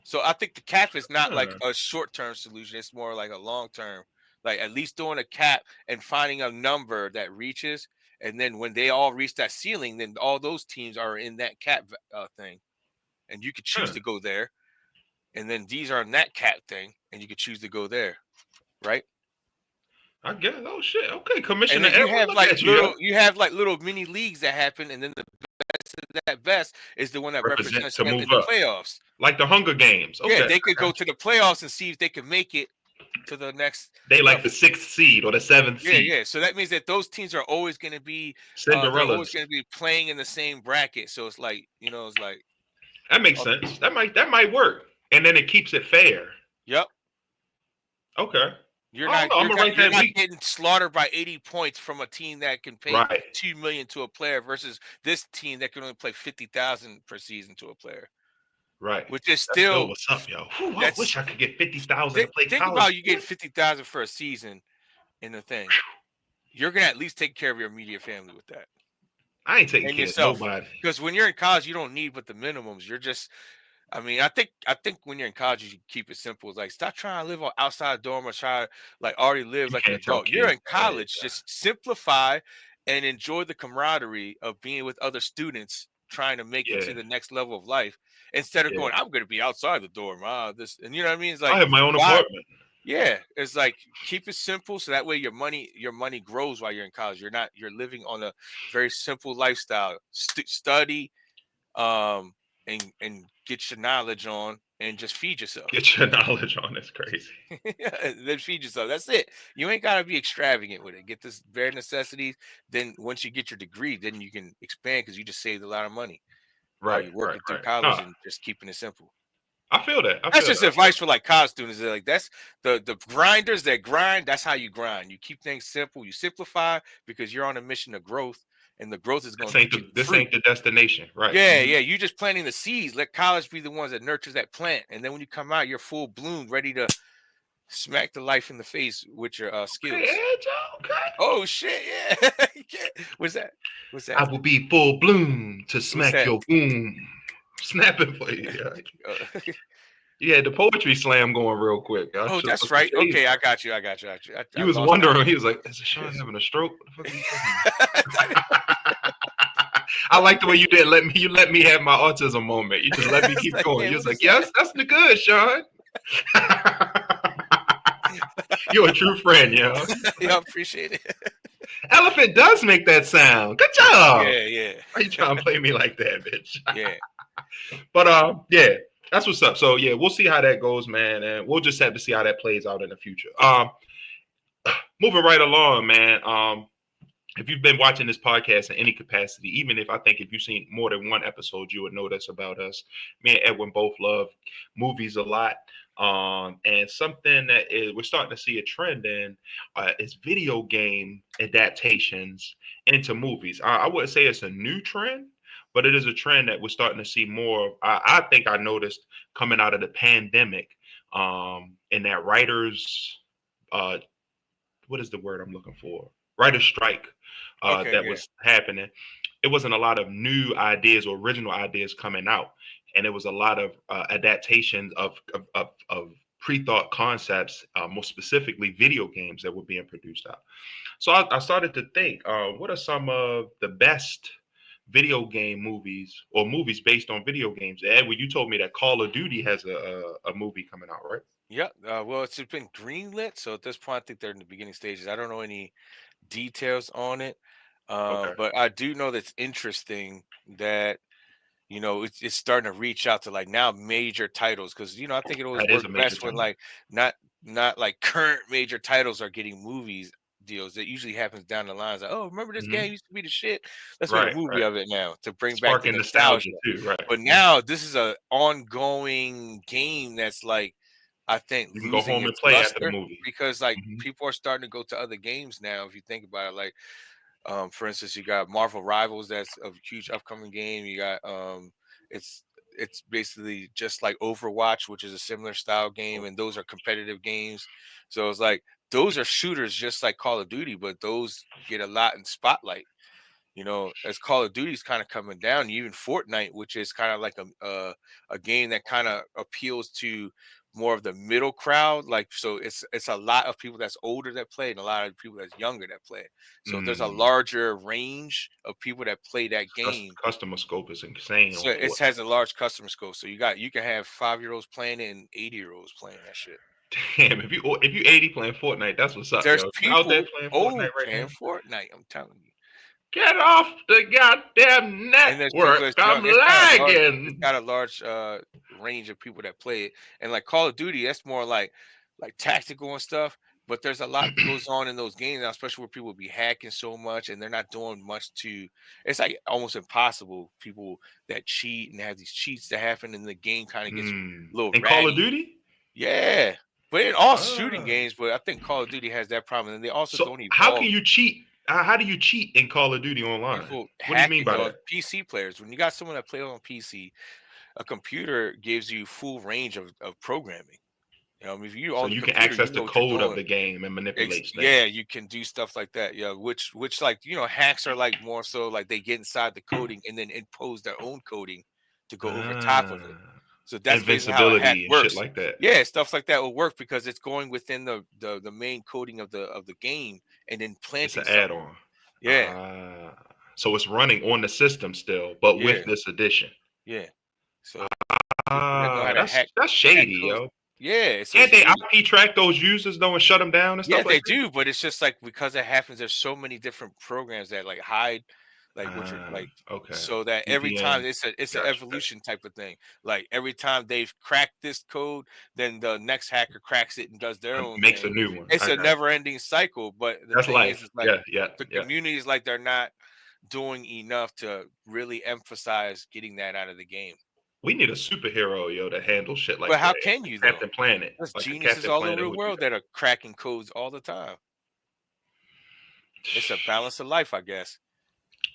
So I think the cap is not like a short-term solution. It's more like a long-term. like at least doing a cap and finding a number that reaches, and then when they all reach that ceiling, then all those teams are in that cap thing, and you could choose to go there, and then these are in that cap thing, and you could choose to go there, right? I guess. Oh shit. Okay, And Commissioner then you Edward, have look like at you, yo. little mini leagues that happen, and then the best of that best is the one that Represent represents to them move in the up, playoffs. like the Hunger Games. Yeah, Okay, they could go to the playoffs and see if they can make it to the next they like the level. 6th seed or the 7th Yeah, seed. yeah. So that means that those teams are always going to be, they're always Cinderellas. going to be playing in the same bracket. So it's like, it's like, That makes sense. That might work, and then it keeps it fair. yep. Okay. You're I don't not know. I'm gonna rank you're that not week. getting slaughtered by 80 points from a team that can pay Right. 2 million to a player versus this team that can only play 50,000 per season to a player, Right. which is That's still still what's up, yo. Whew, I that's wish I could get 50,000 to play think college about you getting sports. 50,000 for a season in the thing. You're gonna at least take care of your immediate family with that I ain't taking and care of yourself, nobody. because when you're in college, you don't need but the minimums. You're just, I mean, I think when you're in college, you should keep it simple. It's like stop trying to live outside dorm or try to like already live You like an can't tell adult. You're kids in that. college, just simplify and enjoy the camaraderie of being with other students trying to make it Yeah, to the next level of life instead of yeah. going, I'm going to be outside the dorm. This, and you know what I mean? It's I like, have my own why? apartment. Yeah, it's like keep it simple so that way your money grows while you're in college. You're living on a very simple lifestyle. Study, um, and get your knowledge on, and just feed yourself. Get your knowledge on. It's crazy. Then feed yourself. That's it. You ain't gotta be extravagant with it. Get this bare necessities. Then once you get your degree, then you can expand because you just saved a lot of money while Right, you're right, working through right. college Nah, and just keeping it simple. I feel that. I That's feel just that. I feel advice for like college students. Like that's the grinders that grind. That's how you grind. You keep things simple. You simplify because you're on a mission of growth, and the growth is going to get you the this fruit. ain't the destination. Right. Yeah, Mhm. yeah. You just planting the seeds. Let college be the ones that nurtures that plant, and then when you come out, you're full bloom, ready to smack the life in the face with your Okay, skills. Edge, okay. Oh shit! Yeah. Yeah. What's that? What's that? I will be full bloom to What's smack that? your womb. Snapping for you. Yeah. Uh, You had the poetry slam going real quick. I oh, should that's put some right. shades Okay, I on. got you. I got you. I You was lost that. wondering. He was like, "Is Sean having a stroke? What the fuck are you talking That about?" I like the way you did. You let me have my autism moment. You just let me It's keep like, going. man, You was what is like, that? "Yes, that's the good, Sean." You're a true friend, yo. Yeah, I appreciate it. Elephant does make that sound. Good job. Yeah, yeah, Why you trying to play me like that, bitch? yeah. But yeah, that's what's up. So yeah, we'll see how that goes, man, and we'll just have to see how that plays out in the future. Moving right along, man. If you've been watching this podcast in any capacity, even if I think if you've seen more than one episode, you would know this about us. Me and Edwin both love movies a lot. And something that we're starting to see a trend in is video game adaptations into movies. I wouldn't say it's a new trend, but it is a trend that we're starting to see more of. I think I noticed coming out of the pandemic, and that writers, uh, what is the word I'm looking for? Writer strike Okay, that yeah, was happening. It wasn't a lot of new ideas or original ideas coming out, and it was a lot of adaptations of pre-thought concepts, more specifically video games that were being produced out. So I started to think, what are some of the best video game movies or movies based on video games? Edward, you told me that Call of Duty has a movie coming out, right? yeah. Well, it's been greenlit, so at this point, I think they're in the beginning stages. I don't know any details on it, Okay, but I do know that's interesting that it's starting to reach out to like now major titles because I think it always that is a worked major best when title. like not like current major titles are getting movies deals. That usually happens down the lines like, oh, remember this Hmm. game used to be the shit. Let's make a Right, movie right. of it now to bring back the Sparking nostalgia nostalgia. too, right? But Mhm. now this is a ongoing game that's like I think You can go losing home and its play after the luster movie. because like Hmm. people are starting to go to other games now. If you think about it, like for instance, you got Marvel Rivals, that's a huge upcoming game. You got it's it's basically just like Overwatch, which is a similar style game, and those are competitive games. So it's like those are shooters just like Call of Duty, but those get a lot in spotlight. As Call of Duty's kind of coming down, even Fortnite, which is kind of like a game that kind of appeals to more of the middle crowd. Like, so it's a lot of people that's older that play and a lot of people that's younger that play. So there's a larger range of people that play that game. Customer scope is insane. So it has a large customer scope. So you can have 5-year-olds playing it and 80-year-olds playing that shit. Damn, if you 80 playing Fortnite, that's what's up. There's yo. people Out there playing Fortnite right playing now. Fortnite. I'm telling you. Get off the goddamn network! I'm lagging. It's got a large range of people that play it, and like Call of Duty, that's more like tactical and stuff. But there's a lot that goes on in those games now, especially where people be hacking so much and they're not doing much to. It's like almost impossible. People that cheat and have these cheats that happen, and the game kind of gets a little in ratty. Call of Duty. Yeah, but in all shooting games, but I think Call of Duty has that problem, and they also don't evolve. How can you cheat? How do you cheat in Call of Duty online? What do you mean by that? PC players, when you got someone that plays on PC, a computer gives you full range of programming. You know, I mean, if you so you can access the code of the game and manipulate things. Yeah, you can do stuff like that. Yeah, which like, you know, hacks are like more so like they get inside the coding and then impose their own coding to go over top of it. So that's basically how a hack works. Shit like that. Yeah, stuff like that will work because it's going within the main coding of the game and then planting. It's an add-on. Yeah. So it's running on the system still, but with this addition. Yeah. So that's shady, yo. Yeah. Can't they IP track those users though and shut them down and stuff? Yeah, they do, but it's just like because it happens, there's so many different programs that like hide like what you're like, so that every time it's an evolution type of thing. Like every time they've cracked this code, then the next hacker cracks it and does their own makes thing. a new one. It's a never-ending cycle. But the thing is like the community is like they're not doing enough to really emphasize getting that out of the game. We need a superhero, yo, to handle shit like that. But how can you, though? Captain Planet. There's geniuses all over the world that are cracking codes all the time. It's a balance of life, I guess.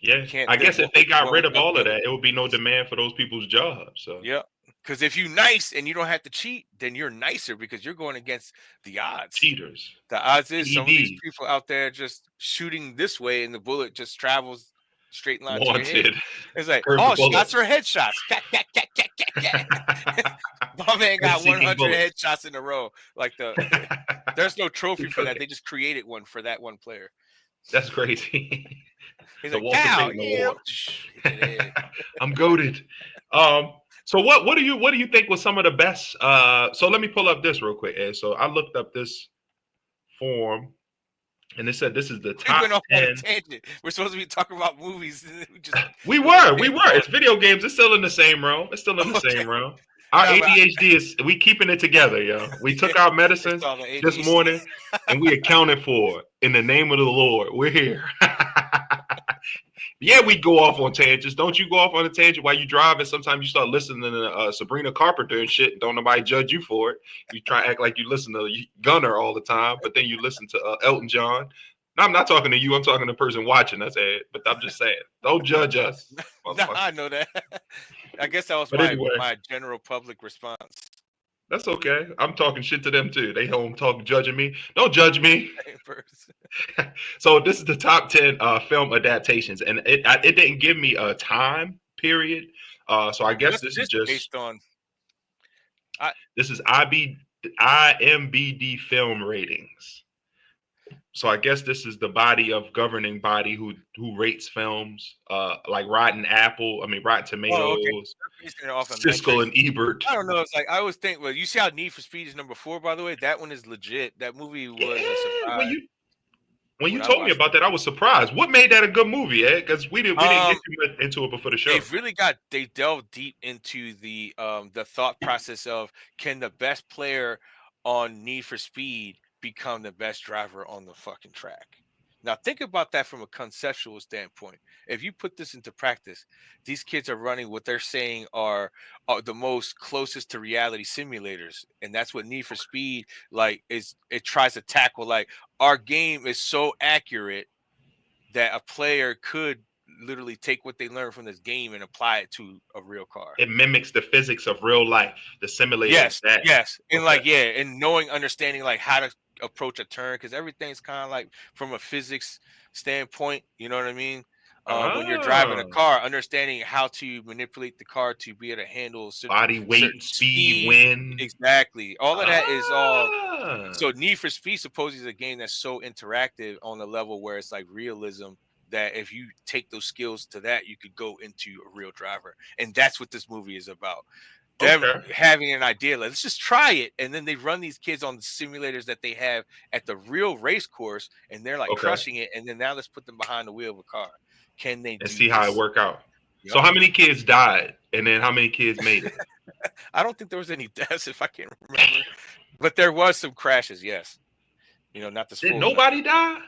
Yeah, I guess if they got rid of all of that, it would be no demand for those people's jobs. So yeah, because if you nice and you don't have to cheat, then you're nicer because you're going against the odds. Cheaters. The odds is some of these people out there just shooting this way and the bullet just travels straight line to your head. It's like, shots are headshots. My man got 100 headshots in a row. Like there's no trophy for that. They just created one for that one player. That's crazy. He's like, cow, yeah. I'm goated. So what do you think was some of the best? So let me pull up this real quick, Ed. So I looked up this form, and it said this is the top 10. We're supposed to be talking about movies. We were. It's video games. It's still in the same realm. Our ADHD is, we keeping it together, yo. We took our medicines this morning and we accounted for it. In the name of the Lord. We're here. Yeah, we go off on tangents. Don't you go off on a tangent while you drive and sometimes you start listening to Sabrina Carpenter and shit. Don't nobody judge you for it. You try to act like you listen to Gunner all the time, but then you listen to Elton John. No, I'm not talking to you. I'm talking to the person watching us, Ed. But I'm just saying, don't judge us. No, I know that. I guess that was my general public response. That's okay. I'm talking shit to them too. They home judging me. Don't judge me. So this is the top 10 film adaptations, and it didn't give me a time period. So I guess this is just based on. This is IMBD film ratings. So I guess this is the governing body who rates films, like Rotten Tomatoes, Siskel and Ebert. I don't know. It's like I always think. Well, you see how Need for Speed is number 4, by the way. That one is legit. That movie was a surprise. When you told me about that, I was surprised. What made that a good movie, Ed? Because we didn't get too much into it before the show. They delved deep into the thought process of, can the best player on Need for Speed become the best driver on the fucking track? Now think about that from a conceptual standpoint. If you put this into practice, these kids are running what they're saying are the most closest to reality simulators, and that's what Need for Speed it tries to tackle. Like, our game is so accurate that a player could literally take what they learned from this game and apply it to a real car. It mimics the physics of real life, the simulator. Yes, and and understanding like how to approach a turn, because everything's kind of like from a physics standpoint, you know what I mean? When you're driving a Ah, car, understanding how to manipulate the car to be able to handle body certain weight, speed, speed. wind. Exactly. All of that is all. Ah, So Need for Speed supposedly is a game that's so interactive on the level where it's like realism that if you take those skills to that, you could go into a real driver. And that's what this movie is about. Them okay, having an idea, like, let's just try it. And then they run these kids on the simulators that they have at the real race course, and they're like okay, crushing it. And then now let's put them behind the wheel of a car. Can they and do see how it this? work out. So Yup. how many kids died, and then how many kids made it? I don't think there was any deaths if I can't remember. But there was some crashes, yes. Not this Did full enough. nobody die?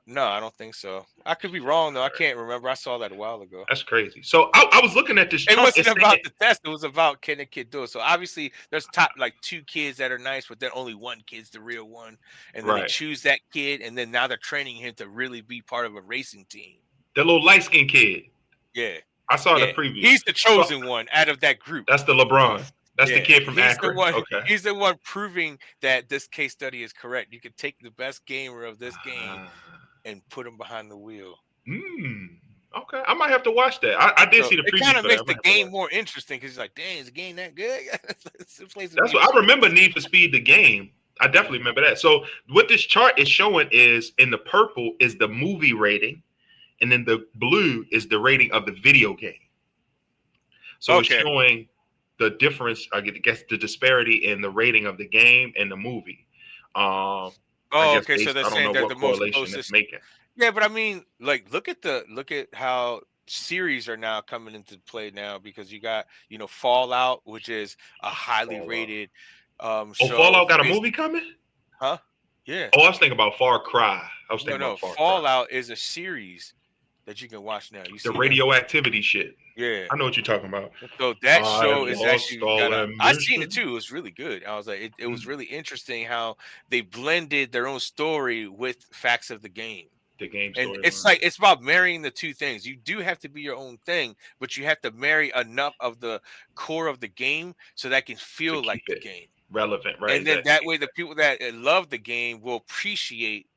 No, I don't think so. I could be wrong though. I can't remember. I saw that a while ago. That's crazy. So I was looking at this It chart. wasn't It's about saying, the test. It was about can the kid do it. So obviously, there's top like two kids that are nice, but then only one kid's the real one. And then they right, choose that kid, and then now they're training him to really be part of a racing team. the little light skinned kid. Yeah, I saw the yeah. preview. He's the So chosen one out of that group. that's the LeBron. That's the Yeah, kid from he's the Akron. one. Okay. He's the one proving that this case study is correct. You can take the best gamer of this game Ah. and put him behind the wheel. Okay. I might have to watch that. I did So see the it preview kind of for that. I makes might the have to watch game it. more interesting because he's like, dang, is the game that good? Let's play some That's Need what for I remember. Speed. Need for Speed the game. I definitely remember that. So what this chart is showing is in the purple is the movie rating, and then the blue is the rating of the video game. So it's Okay. showing the difference. I guess the disparity in the rating of the game and the movie. I Oh, guess okay. So based. they're I don't saying know they're what the most correlation that's closest. making. Yeah, but I mean, like, look at how series are now coming into play now because you got Fallout, which is a highly Fallout. rated Oh, show. Fallout got a movie coming? Huh? Yeah. Oh, I was thinking about Far Cry. I was No, thinking no. about Far Cry. Fallout is a series that you can watch now. You The seen that? radioactivity shit. Yeah. I know what you're talking about. So that I have show is lost actually all got a. I seen it ambition. too. It was really good. I was like, it was Mm, really interesting how they blended their own story with facts of the game. the game And storyline it's about marrying the two things. You do have to be your own thing, but you have to marry enough of the core of the game so that can to feel keep like the it game. relevant, right? And then Exactly. that way, the people that love the game will appreciate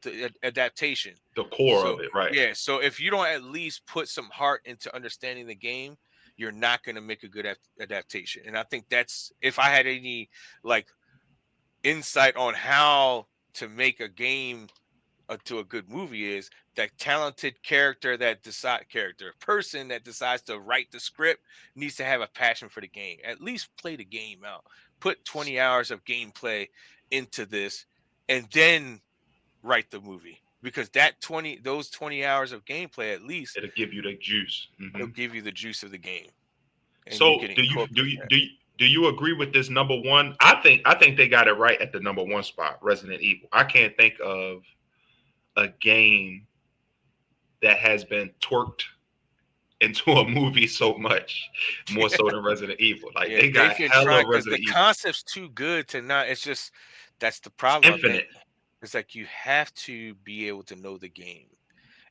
the adaptation. The core So of it, right? yeah, so if you don't at least put some heart into understanding the game, you're not going to make a good adaptation. And I think that's if I had any like insight on how to make a game to a good movie is that talented person that decides to write the script needs to have a passion for the game. At least play the game out. Put 20 hours of gameplay into this and then write the movie because those 20 hours of gameplay at least It'll give you the juice. it'll give you the juice of the game and you So can do you do incorporate you that. do you, do you agree with this number one? I think they got it right at the number one spot, Resident Evil. I can't think of a game that has been twerked into a movie so much more so than Resident Evil. Like Yeah, they got they've been trying hella because the Resident Evil. concept's too good to not. It's just that's the It's problem. I think infinite. it's like you have to be able to know the game,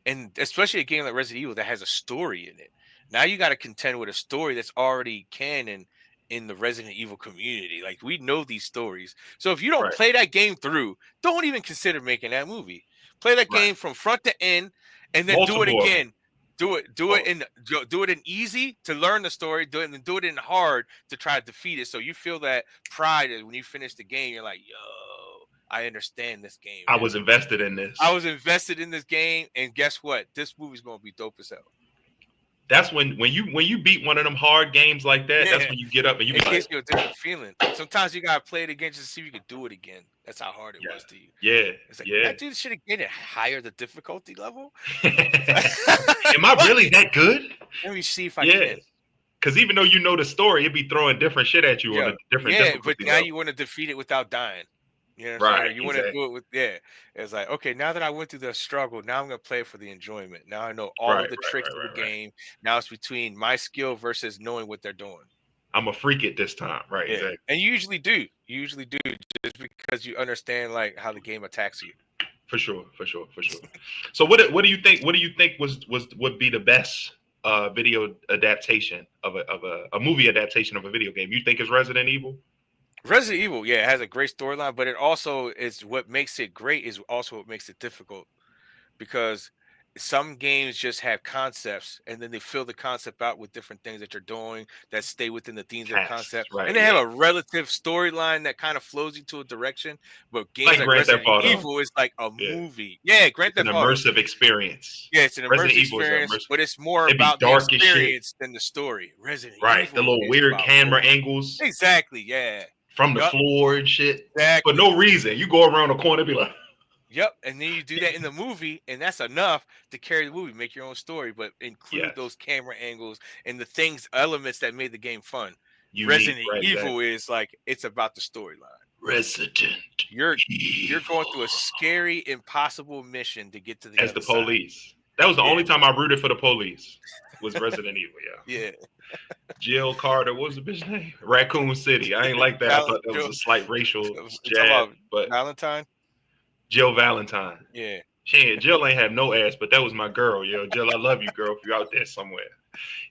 and especially a game like Resident Evil that has a story in it. Now you got to contend with a story that's already canon in the Resident Evil community. Like we know these stories, so if you don't Right. play that game through, don't even consider making that movie. Play that Right. game from front to end, and then do it Multiple of them. again. Do it in easy to learn the story. Do it and do it in hard to try to defeat it. So you feel that pride when you finish the game. You're like, yo, I understand this game I was now. invested in this. I was invested in this game, and guess what? This movie's gonna be dope as hell. That's when you beat one of them hard games like that. That's Yeah, when you get up and you be it like, gives you a different feeling. Sometimes you gotta play it again just to see if you can do it again. That's how hard it yeah, was to you. yeah, It's like, can yeah. I do this shit again and higher the difficulty level? Am I Fuck really it. that good? Let me see if I Yeah. can. Because even though you know the story, it'd be throwing different shit at you on Yeah, a different yeah, but difficulty now level. you want to defeat it without dying. You know what I'm saying? Or Right. you want to Exactly. do it with It's like, okay, now that I went through the struggle, now I'm gonna play it for the enjoyment. Now I know all Right. of the Right. tricks Right. of the Right. Right. game. Now it's between my skill versus knowing what they're doing. I'm a freak it this time. Right. Yeah, Exactly. and you usually do. You usually do just because you understand like how the game attacks you. For sure. For sure. For sure. So what do you think? What do you think would be the best video adaptation of a movie adaptation of a video game? You think it's Resident Evil? Resident Evil, yeah, it has a great storyline, but it also is what makes it great is also what makes it difficult because some games just have concepts, and then they fill the concept out with different things that you're doing that stay within the themes of the Tasks, concept, and right? they Yeah, have a relative storyline that kind of flows you to a direction. But games like like Grand Theft Resident Auto. Evil is like a Yeah, movie. Yeah, Grand it's an Theft Auto. immersive experience. Yeah, it's an Resident immersive Evil is an experience, immersive. but it's more It'd be about the dark as shit, experience than the story. Resident right? The Evil little is weird about camera more. angles Exactly. Yeah. from the Yup. floor and shit for no Exactly. reason. You go around the corner, and be like, Yep, and then you do that in the movie, and that's enough to carry the movie. Make your own story, but include yes, those camera angles and the things, elements that made the game fun. unique, Resident right? Evil Exactly. is like it's about the storyline. Resident You're going Evil through a scary, impossible mission to get to the as other the side. police. That was the Yeah, only time I rooted for the police. Was Resident Evil, yeah. yeah. Jill Carter, what was the bitch name? Raccoon City. I ain't like that. I thought that was Joe, a slight racial you talking jab, about but Valentine? Jill Valentine. Yeah. Jill ain't have no ass, but that was my girl, yo. Jill, I love you, girl. If you're out there somewhere,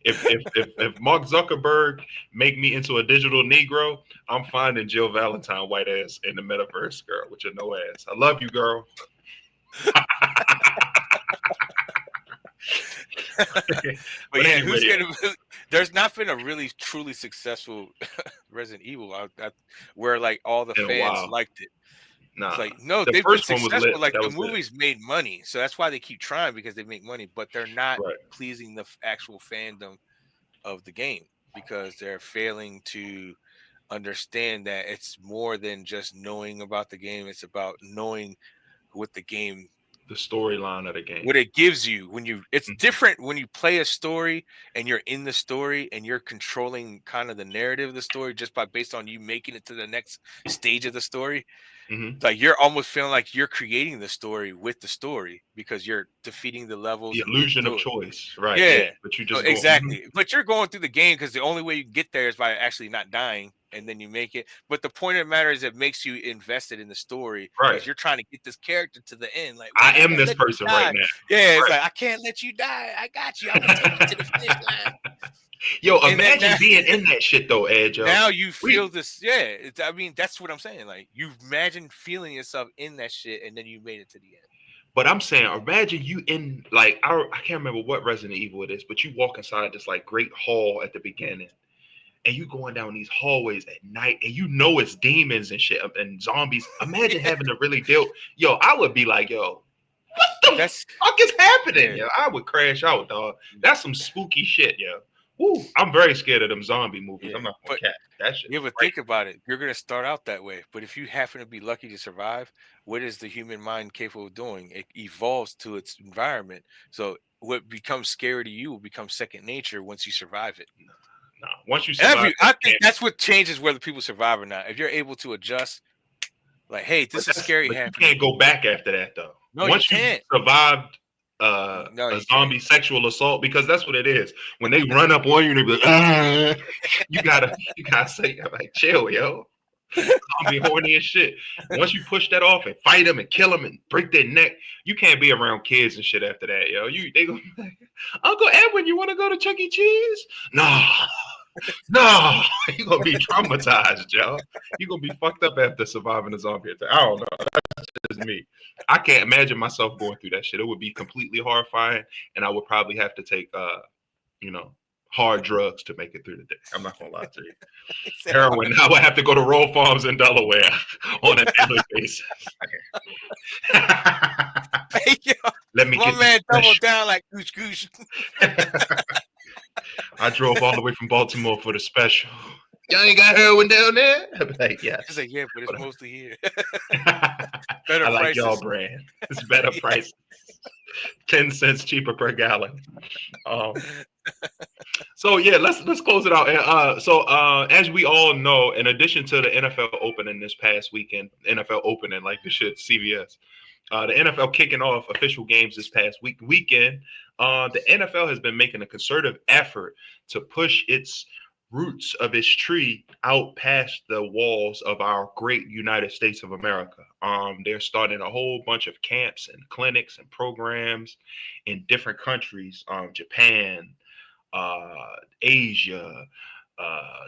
if Mark Zuckerberg make me into a digital Negro, I'm finding Jill Valentine white ass in the metaverse, girl, with your no ass. I love you, girl. But But yeah, anyway, who's yeah. gonna? There's not been a really truly successful Resident Evil where like all the In a fans while, liked it. It's nah. like no, The they've been first one was lit. successful. Like That the was it. movies made money, so that's why they keep trying because they make money. But they're not Right. pleasing the actual fandom of the game because they're failing to understand that it's more than just knowing about the game. It's about knowing what the game The storyline of the game. what it gives you when you it's Mhm. different when you play a story and you're in the story and you're controlling kind of the narrative of the story just by based on you making it to the next stage of the story. Mhm. Like you're almost feeling like you're creating the story with the story because you're defeating the levels The and getting illusion of through it. choice. Right. Yeah. Yeah. But you So just go. Mhm. exactly. But you're going through the game because the only way you get there is by actually not dying and then you make it. But the point of the matter is it makes you invested in the story Right. because you're trying to get this character to the end. Like, we're I not am gonna this let you person right die. now. Yeah, it's Right. like I can't let you die. I got you. I'm gonna take you to the finish line. Yo, And then imagine being in that shit though, Ed, yo. now you feel We this. Yeah, I mean that's what I'm saying. Like you imagine feeling yourself in that shit, and then you made it to the end. but I'm saying, imagine you in like I can't remember what Resident Evil it is, but you walk inside this like great hall at the beginning, and you going down these hallways at night, and you know it's demons and shit and zombies. Imagine having to really deal. Yo, I would be like, yo, what the That's fuck is happening? yeah. Yo, I would crash out, dog. That's some spooky shit, yo. Woo, I'm very scared of them zombie movies. Yeah, I'm not gonna but cap. That shit you is ever think about it? You're gonna start out that way, but if you happen to be lucky to survive, what is the human mind capable of doing? It evolves to its environment. So what becomes scary to you will become second nature once you survive it. nah. Once you And survive, I think that's what changes whether people survive or not. If you're able to adjust, like, hey, this is scary but you happening. can't go back after that though. No, you Once you can't. survived No, a you can't. zombie sexual assault, because that's what it is. When they run up on you and they be like, ah, you gotta say like, chill, yo. Zombie horny as shit. Once you push that off and fight them and kill them and break their neck, you can't be around kids and shit after that, yo. They go, Uncle Edwin, you want to go to Chuck E. Cheese? No. No, you're gonna be traumatized, Joe. You're gonna be fucked up after surviving a zombie attack. I don't know. That's just me. I can't imagine myself going through that shit. It would be completely horrifying, and I would probably have to take you know, hard drugs to make it through the day. I'm not gonna lie to you. He said Heroin. I would have to go to Roll Farms in Delaware on a daily basis. hey, yo, Let me my get man this doubled fresh. down like goosh goosh. I drove all the way from Baltimore for the special. Y'all ain't got heroin down there? I'd be like, He's yes. like, yeah, but it's mostly here. Better I like y'all prices. brand. It's better Yeah. price. 10 cents cheaper per gallon. Um, so yeah, let's close it out. As we all know, in addition to the NFL opening this past weekend, NFL opening like the shit CVS, the NFL kicking off official games this past weekend. The NFL has been making a concerted effort to push its roots of its tree out past the walls of our great United States of America. They're starting a whole bunch of camps and clinics and programs in different countries, Japan, Asia, uh,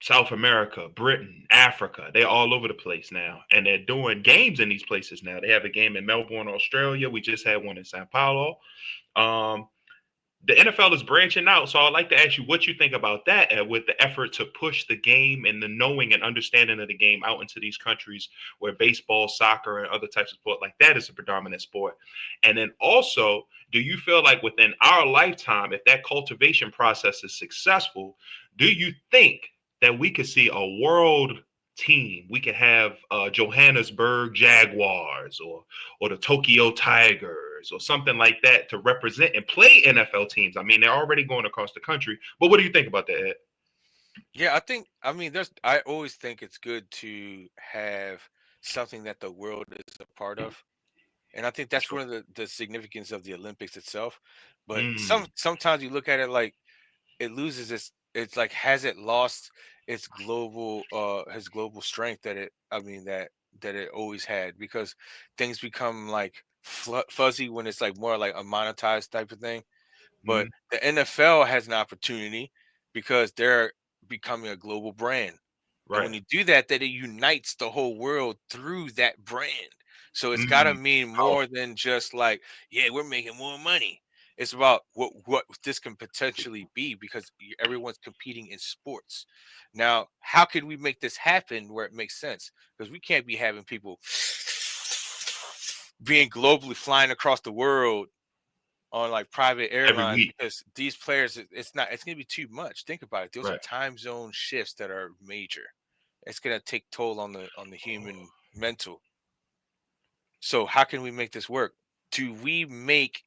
South America, Britain, Africa. They're all over the place now. And they're doing games in these places now. They have a game in Melbourne, Australia. We just had one in Sao Paulo. Um, the NFL is branching out. So I'd like to ask you what you think about that, with the effort to push the game and the knowing and understanding of the game out into these countries where baseball, soccer, and other types of sport like that is a predominant sport. And then also, do you feel like within our lifetime, if that cultivation process is successful, do you think that we could see a world team? We could have Johannesburg Jaguars or the Tokyo Tigers or something like that to represent and play NFL teams. I mean, they're already going across the country. But what do you think about that, Ed? Yeah, I mean, I always think it's good to have something that the world is a part of. And I think that's Sure. one of the significance of the Olympics itself. But Mm, sometimes you look at it like it loses it's like has it lost its global strength that it always had, because things become like fuzzy when it's like more like a monetized type of thing. But mm, the NFL has an opportunity because they're becoming a global brand. And right. when you do that, that it unites the whole world through that brand. So it's got to Mm, mean more powerful. than just like, yeah, we're making more money. It's about what this can potentially be, because everyone's competing in sports. Now, how can we make this happen where it makes sense? Because we can't be having people being globally flying across the world on like private Every airlines, week. because these players, it's going to be too much. Think about it. Those are Right. time zone shifts that are major. It's going to take toll on the human mental. So how can we make this work? Do we make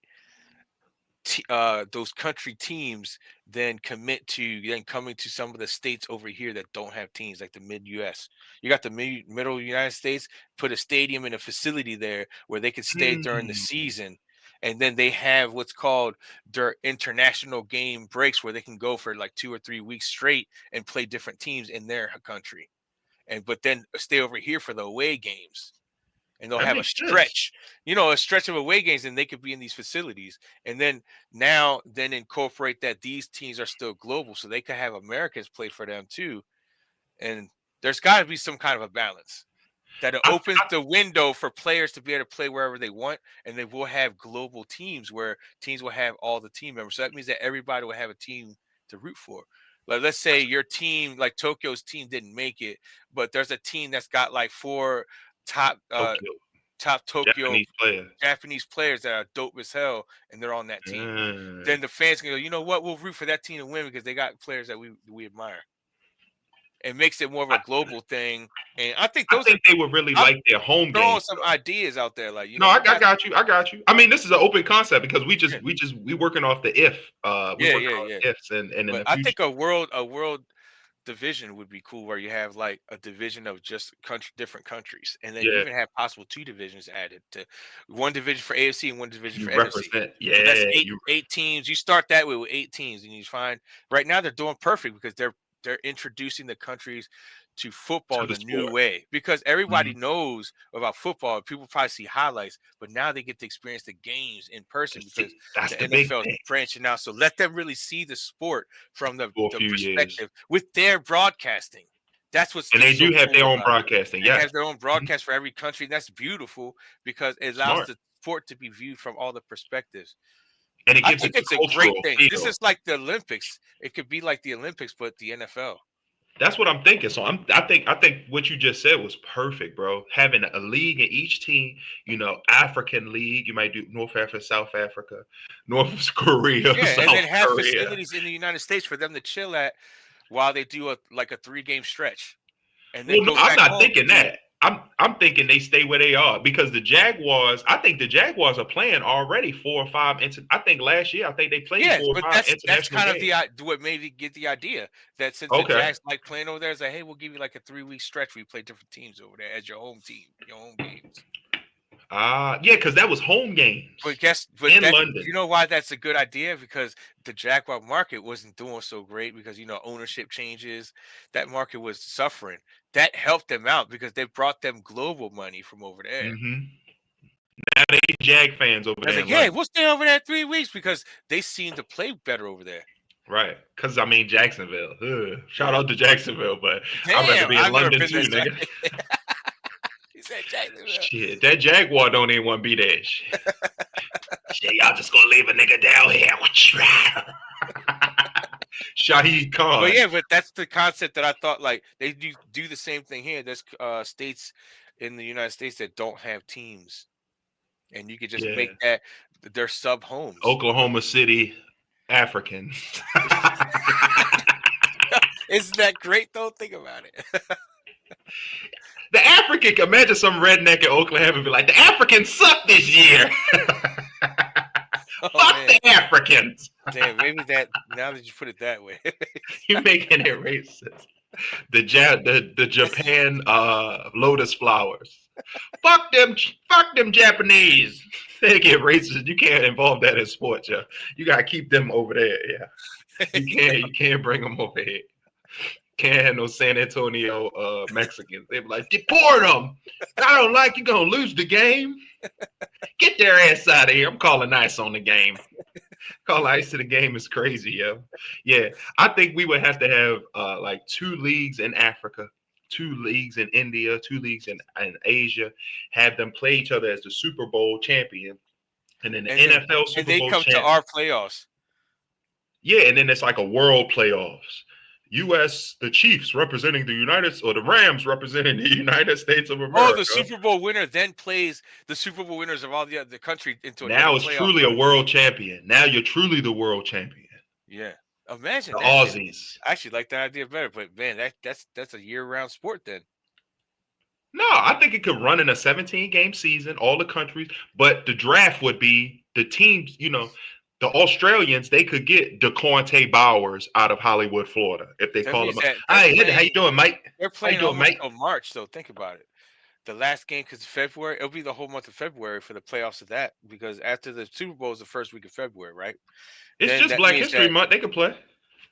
those country teams then commit to then coming to some of the states over here that don't have teams, like the mid US? You got the middle United States, put a stadium and a facility there where they can stay during the Mm, season. And then they have what's called their international game breaks, where they can go for like 2 or 3 weeks straight and play different teams in their country. And but then stay over here for the away games, and they'll that have makes sense. a stretch of away games, and they could be in these facilities. And then then incorporate that these teams are still global, so they could have Americans play for them too. And there's got to be some kind of a balance that it I, opens I, the window for players to be able to play wherever they want, and they will have global teams where teams will have all the team members. So that means that everybody will have a team to root for. Like, let's say your team, like Tokyo's team, didn't make it, but there's a team that's got like four top Tokyo. top Tokyo Japanese players. Japanese players that are dope as hell, and they're on that team. Mm. Then the fans can go, you know what? We'll root for that team to win because they got players that we admire. It makes it more of a global thing, and I think I those are. think they would really I'm like their home throwing games some though. ideas out there, like No, you I got. got you. I got you. I mean, this is an open concept because Yeah, we working off the if. We yeah, working yeah, on yeah. ifs and in But the I future. think a world division would be cool, where you have like a division of just different countries, and then you Yeah, even have possible two divisions added to one division for AFC and one division you for NFC. represent. So that's Yeah, you eight teams. You start that way with 8 teams, and you find right now they're doing perfect because they're introducing the countries to football to in the a new sport. way, because everybody Mhm. knows about football. People probably see highlights, but now they get to experience the games in To person because see, that's the the big NFL is thing branching out. So let them really see the sport from for a the few years, perspective with their broadcasting. That's what's and they do so have their cool own about it. broadcasting. They Yes, have their own mhm. broadcast for every country. And that's beautiful because it allows Smart, the sport to be viewed from all the perspectives. and it I gives it think the it's a great cultural thing. This feel. is like the Olympics. It could be like the Olympics, but the NFL. That's what I'm thinking. So I think what you just said was perfect, bro. Having a league in each team, African league, you might do North Africa, South Africa, North Korea, Yeah, and South then have Korea. facilities in the United States for them to chill at while they do a 3 game stretch, and then Well, no, go I'm back not home to thinking do. that. I'm thinking they stay where they are because the Jaguars. I think the Jaguars are playing already 4 or 5. I think last year I think they played Yes, four or but five that's international kind of games. what made me get the idea that since the Okay. Jags like playing over there, it's like, hey, we'll give you like a 3 week stretch where you play different teams over there as your home team, your home games. Yeah, because that was home But games in that London. you know why that's a good idea? Because the Jaguar market wasn't doing so great because ownership changes. That market was suffering. That helped them out because they brought them global money from over there. Hmm. Now they Jag fans over I was there like, in yeah, London. we'll stay over there 3 weeks because they seem to play better over there. Right. Because, I mean, Jacksonville. Shout out to Jacksonville, but I'd rather Damn, be in I've never London been too, to nigga. He said Jacksonville. Shit, that Jaguar don't even want to be there. Shit, y'all just gonna leave a nigga down here. Shahid Khan. But that's the concept that I thought like they do the same thing here. There's states in the United States that don't have teams, and you could just Yeah. make that their sub homes. Oklahoma City Africans. Isn't that great though? Think about it. The African, imagine some redneck in Oklahoma be like, the Africans suck this year. Oh, Fuck man. the Africans. Damn, maybe that now that you put it that way. You're making it racist. The Japan lotus flowers. Fuck them Japanese. They get racist. You can't involve that in sports, yeah. You gotta keep them over there, yeah. You can't bring them over here. Can't have no San Antonio Mexicans. They be like, deport them. I don't like you gonna lose the game. Get their ass out of here. I'm calling ice on the game. Call ice to the game is crazy, yo. Yeah, I think we would have to have like 2 leagues in Africa, 2 leagues in India, 2 leagues in Asia. Have them play each other as the Super Bowl champion, and then the NFL Super Bowl come to our playoffs. Yeah, and then it's like a world playoffs. U.S. the Chiefs representing the the Rams representing the United States of America. Oh, the Super Bowl winner then plays the Super Bowl winners of all the country into now it's truly a world champion. Now you're truly the world champion. Yeah, imagine the that Aussies. Shit. I actually like that idea better, but man, that's a year-round sport then. No, I think it could run in a 17-game season, all the countries, but the draft would be the teams, the Australians, they could get DeQuante Bowers out of Hollywood, Florida, if they call him. Hey, how you doing, Mike? They're playing almost until March, though. Think about it. The last game, because February, it'll be the whole month of February for the playoffs of that, because after the Super Bowl is the first week of February, right? It's then just Black History Month. They could play.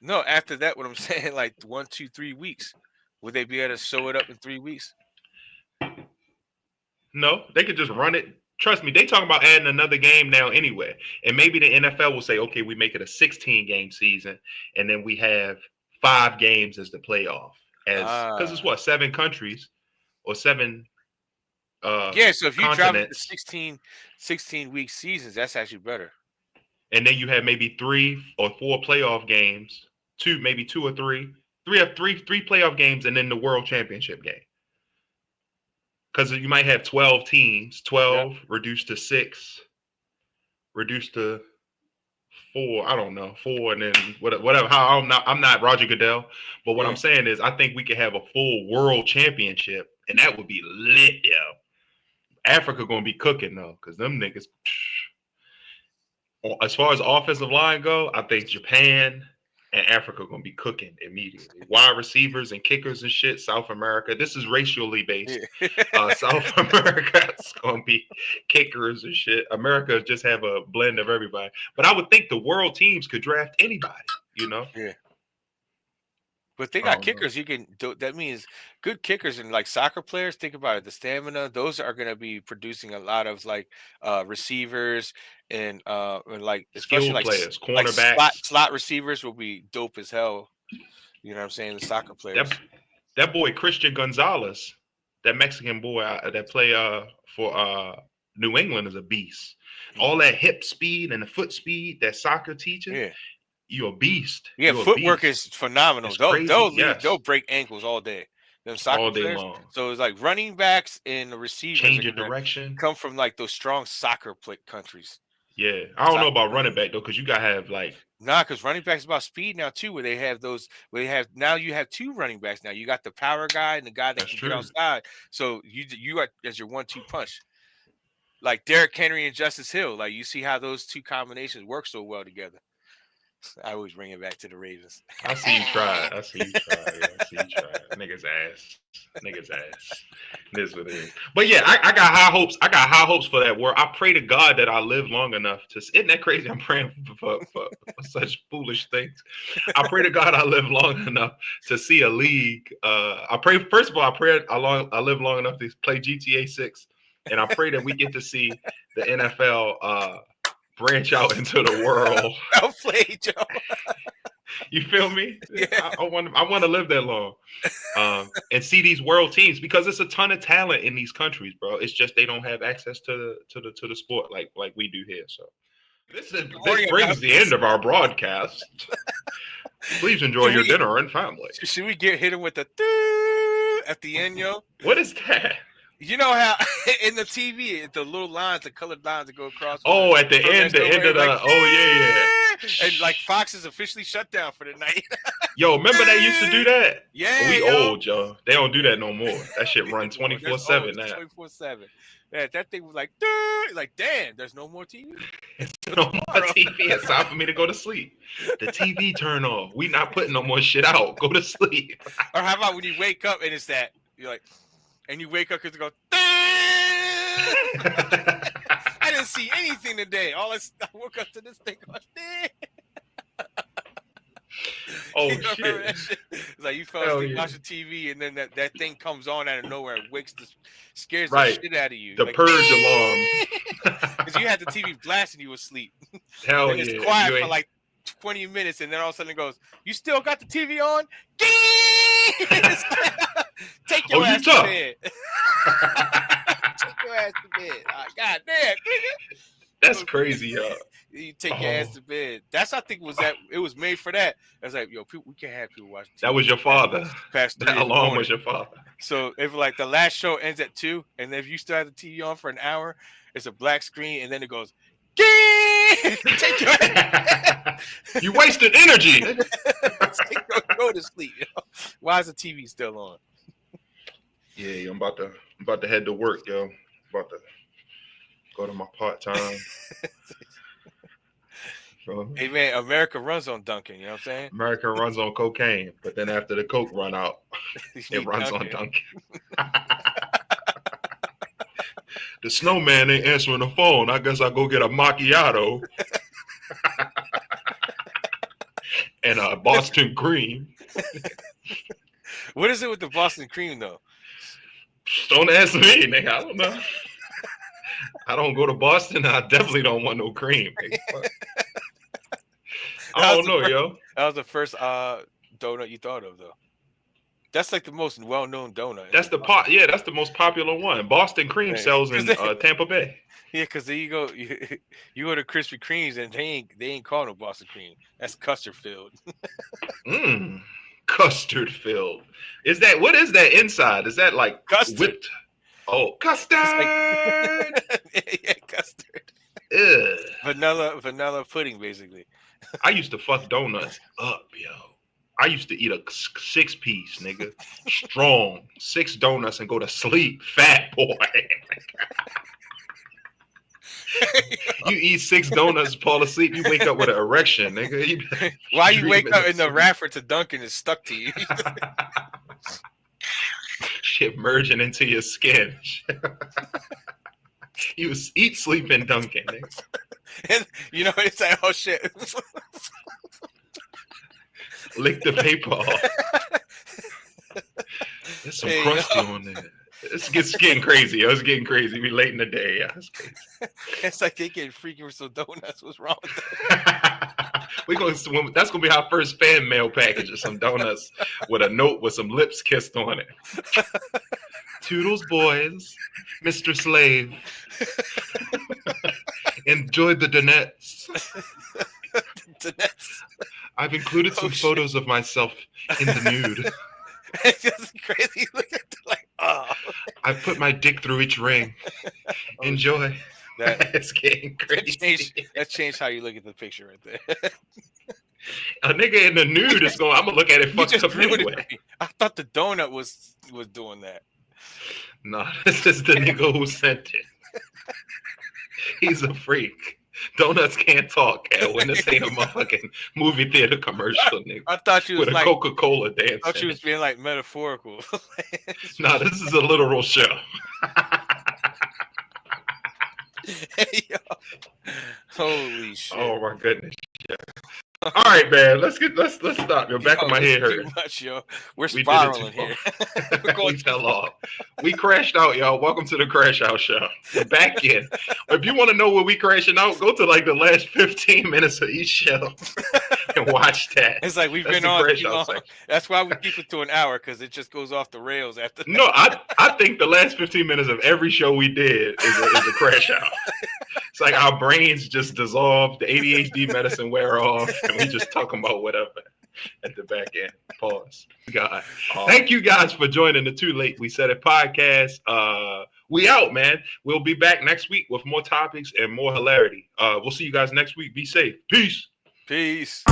No, after that, what I'm saying, like 1, 2, 3 weeks. Would they be able to sew it up in 3 weeks? No, they could just run it. Trust me, they talking about adding another game now anyway. And maybe the NFL will say, okay, we make it a 16-game season, and then we have 5 games as the playoff. Because it's what, 7 countries or 7 yeah, so if you drop it to 16-week seasons, that's actually better. And then you have maybe 3 or 4 playoff games, maybe 2 or 3. Three playoff games, and then the world championship game. Because you might have 12 teams, 12 reduced to 6, reduced to 4. I don't know, 4, and then whatever. How I'm not Roger Goodell, but what I'm saying is, I think we could have a full world championship, and that would be lit, yo. Africa gonna be cooking though, because them niggas. As far as offensive line go, I think Japan and Africa are going to be cooking immediately. Wide receivers and kickers and shit, South America. This is racially based. South America is going to be kickers and shit. America just have a blend of everybody. But I would think the world teams could draft anybody, Yeah. But they got kickers. You can do. That means good kickers and like soccer players. Think about it. The stamina. Those are going to be producing a lot of like receivers and like especially skilled like players, cornerbacks. Like slot receivers will be dope as hell. You know what I'm saying? The soccer players. That boy Christian Gonzalez, that Mexican boy that play for New England, is a beast. All that hip speed and the foot speed that soccer teaches. Yeah. You're a beast. Yeah, footwork is phenomenal. They'll break ankles all day. Them soccer all day players. long. So it's like running backs and the receivers change your direction. Come from like those strong soccer countries. Yeah, I don't know about running back though, because you gotta have like because running backs is about speed now too. Where they have those, you have 2 running backs now. You got the power guy and the guy that can get outside. So you got as your 1-2 punch. Like Derrick Henry and Justice Hill. Like you see how those 2 combinations work so well together. I always bring it back to the Ravens. I see you try. Yeah, I see you try. Niggas ass. This is what it is. But yeah, I got high hopes. I got high hopes for that world. I pray to God that I live long enough to. Isn't that crazy? I'm praying for such foolish things. I pray to God I live long enough to see a league. I pray, first of all, I live long enough to play GTA 6. And I pray that we get to see the NFL branch out into the world. I'll play, Joe. You feel me? Yeah. I want to live that long, and see these world teams because it's a ton of talent in these countries, bro. It's just they don't have access to the sport like we do here. So this brings the end of our broadcast. Please enjoy your dinner and family. Should we hit him with the at the end, yo? What is that? You know how in the TV, the little lines, the colored lines that go across. Oh, at the end of the. Like, oh yeah. And like Fox is officially shut down for the night. Yo, remember they used to do that? Yeah, we old, yo. They don't do that no more. That shit run 24/7 now. 24/7. Yeah, that thing was like, damn, there's no more TV. No more TV. It's time for me to go to sleep. The TV turn off. We not putting no more shit out. Go to sleep. Or how about when you wake up and it's that you're like, and you wake up because it goes. I didn't see anything today. I woke up to this thing going. Oh shit! It's like you fell asleep watching TV, and then that thing comes on out of nowhere, and scares the shit out of you. The purge alarm. Because you had the TV blasting you asleep. Hell and it's quiet for like 20 minutes, and then all of a sudden it goes, "You still got the TV on? Take your ass to bed." Take your ass to bed. God damn, that's crazy, y'all. You take your ass to bed. That's I think it was made for that. I was like, yo, we can't have people watching TV. That was your father. Past that alarm was your father. So if like the last show ends at 2, and if you still have the TV on for an hour, it's a black screen, and then it goes, take your ass. You wasted energy. Go to sleep. You know? Why is the TV still on? Yeah, I'm about to head to work, yo. About to go to my part-time. Hey man, America runs on Dunkin', you know what I'm saying? America runs on cocaine, but then after the coke run out, it runs on Dunkin'. The snowman ain't answering the phone. I guess I'll go get a macchiato and a Boston cream. What is it with the Boston cream though? Don't ask me, nigga. I don't know. I don't go to Boston. I definitely don't want no cream. I don't know, yo. That was the first donut you thought of, though. That's like the most well-known donut. That's that's the most popular one. Boston cream sells in Tampa Bay. Yeah, because there you go. You go to Krispy Kremes and they ain't called no Boston cream. That's custard filled. Custard filled. What is that inside? Is that like custard? Whipped? Oh, custard. Yeah, custard. Ugh. Vanilla pudding, basically. I used to fuck donuts up, yo. I used to eat a 6-piece, nigga. Strong. 6 donuts and go to sleep. Fat boy. You eat 6 donuts, fall asleep, you wake up with an erection, nigga. Why you wake up and the wrapper to Dunkin' is stuck to you? Shit merging into your skin. You eat, sleep, and Dunkin', nigga. And you know, it's like, oh shit. Lick the paper off. There's some crusty on there. It's getting crazy. It's getting crazy. We late in the day. Yeah, it's crazy. It's like they getting freaky with some donuts. What's wrong with that? That's gonna be our first fan mail package of some donuts with a note with some lips kissed on it. Toodles, boys, Mr. Slave. Enjoyed the donuts. I've included some photos of myself in the nude. It's just crazy. Look at like, oh. I've put my dick through each ring. Enjoy. It's getting crazy. That changed how you look at the picture right there. A nigga in the nude is going. I'm gonna look at it fucked up anyway. I thought the donut was doing that. No, this is the nigga who sent it. He's a freak. Donuts can't talk, when this ain't a motherfucking movie theater commercial, nigga. I thought you was with like a Coca-Cola dance. I thought you was being like metaphorical. No, this is a literal show. Hey, yo. Holy shit! Oh my goodness! Yeah. All right, man. Let's stop. Your back of my head hurt. Too much, yo. We're spiraling here. We fell off. We crashed out, y'all. Welcome to the Crash Out Show. We're back in. If you want to know where we crashing out, go to like the last 15 minutes of each show, and and watch that. It's like we've been on too long. That's why we keep it to an hour, because it just goes off the rails after that. No, I think the last 15 minutes of every show we did is a crash out. It's like our brains just dissolve, the ADHD medicine wear off, and we just talking about whatever at the back end. Pause. God. Thank you guys for joining the Too Late We Said It podcast. We out, man. We'll be back next week with more topics and more hilarity. We'll see you guys next week. Be safe. Peace. Peace.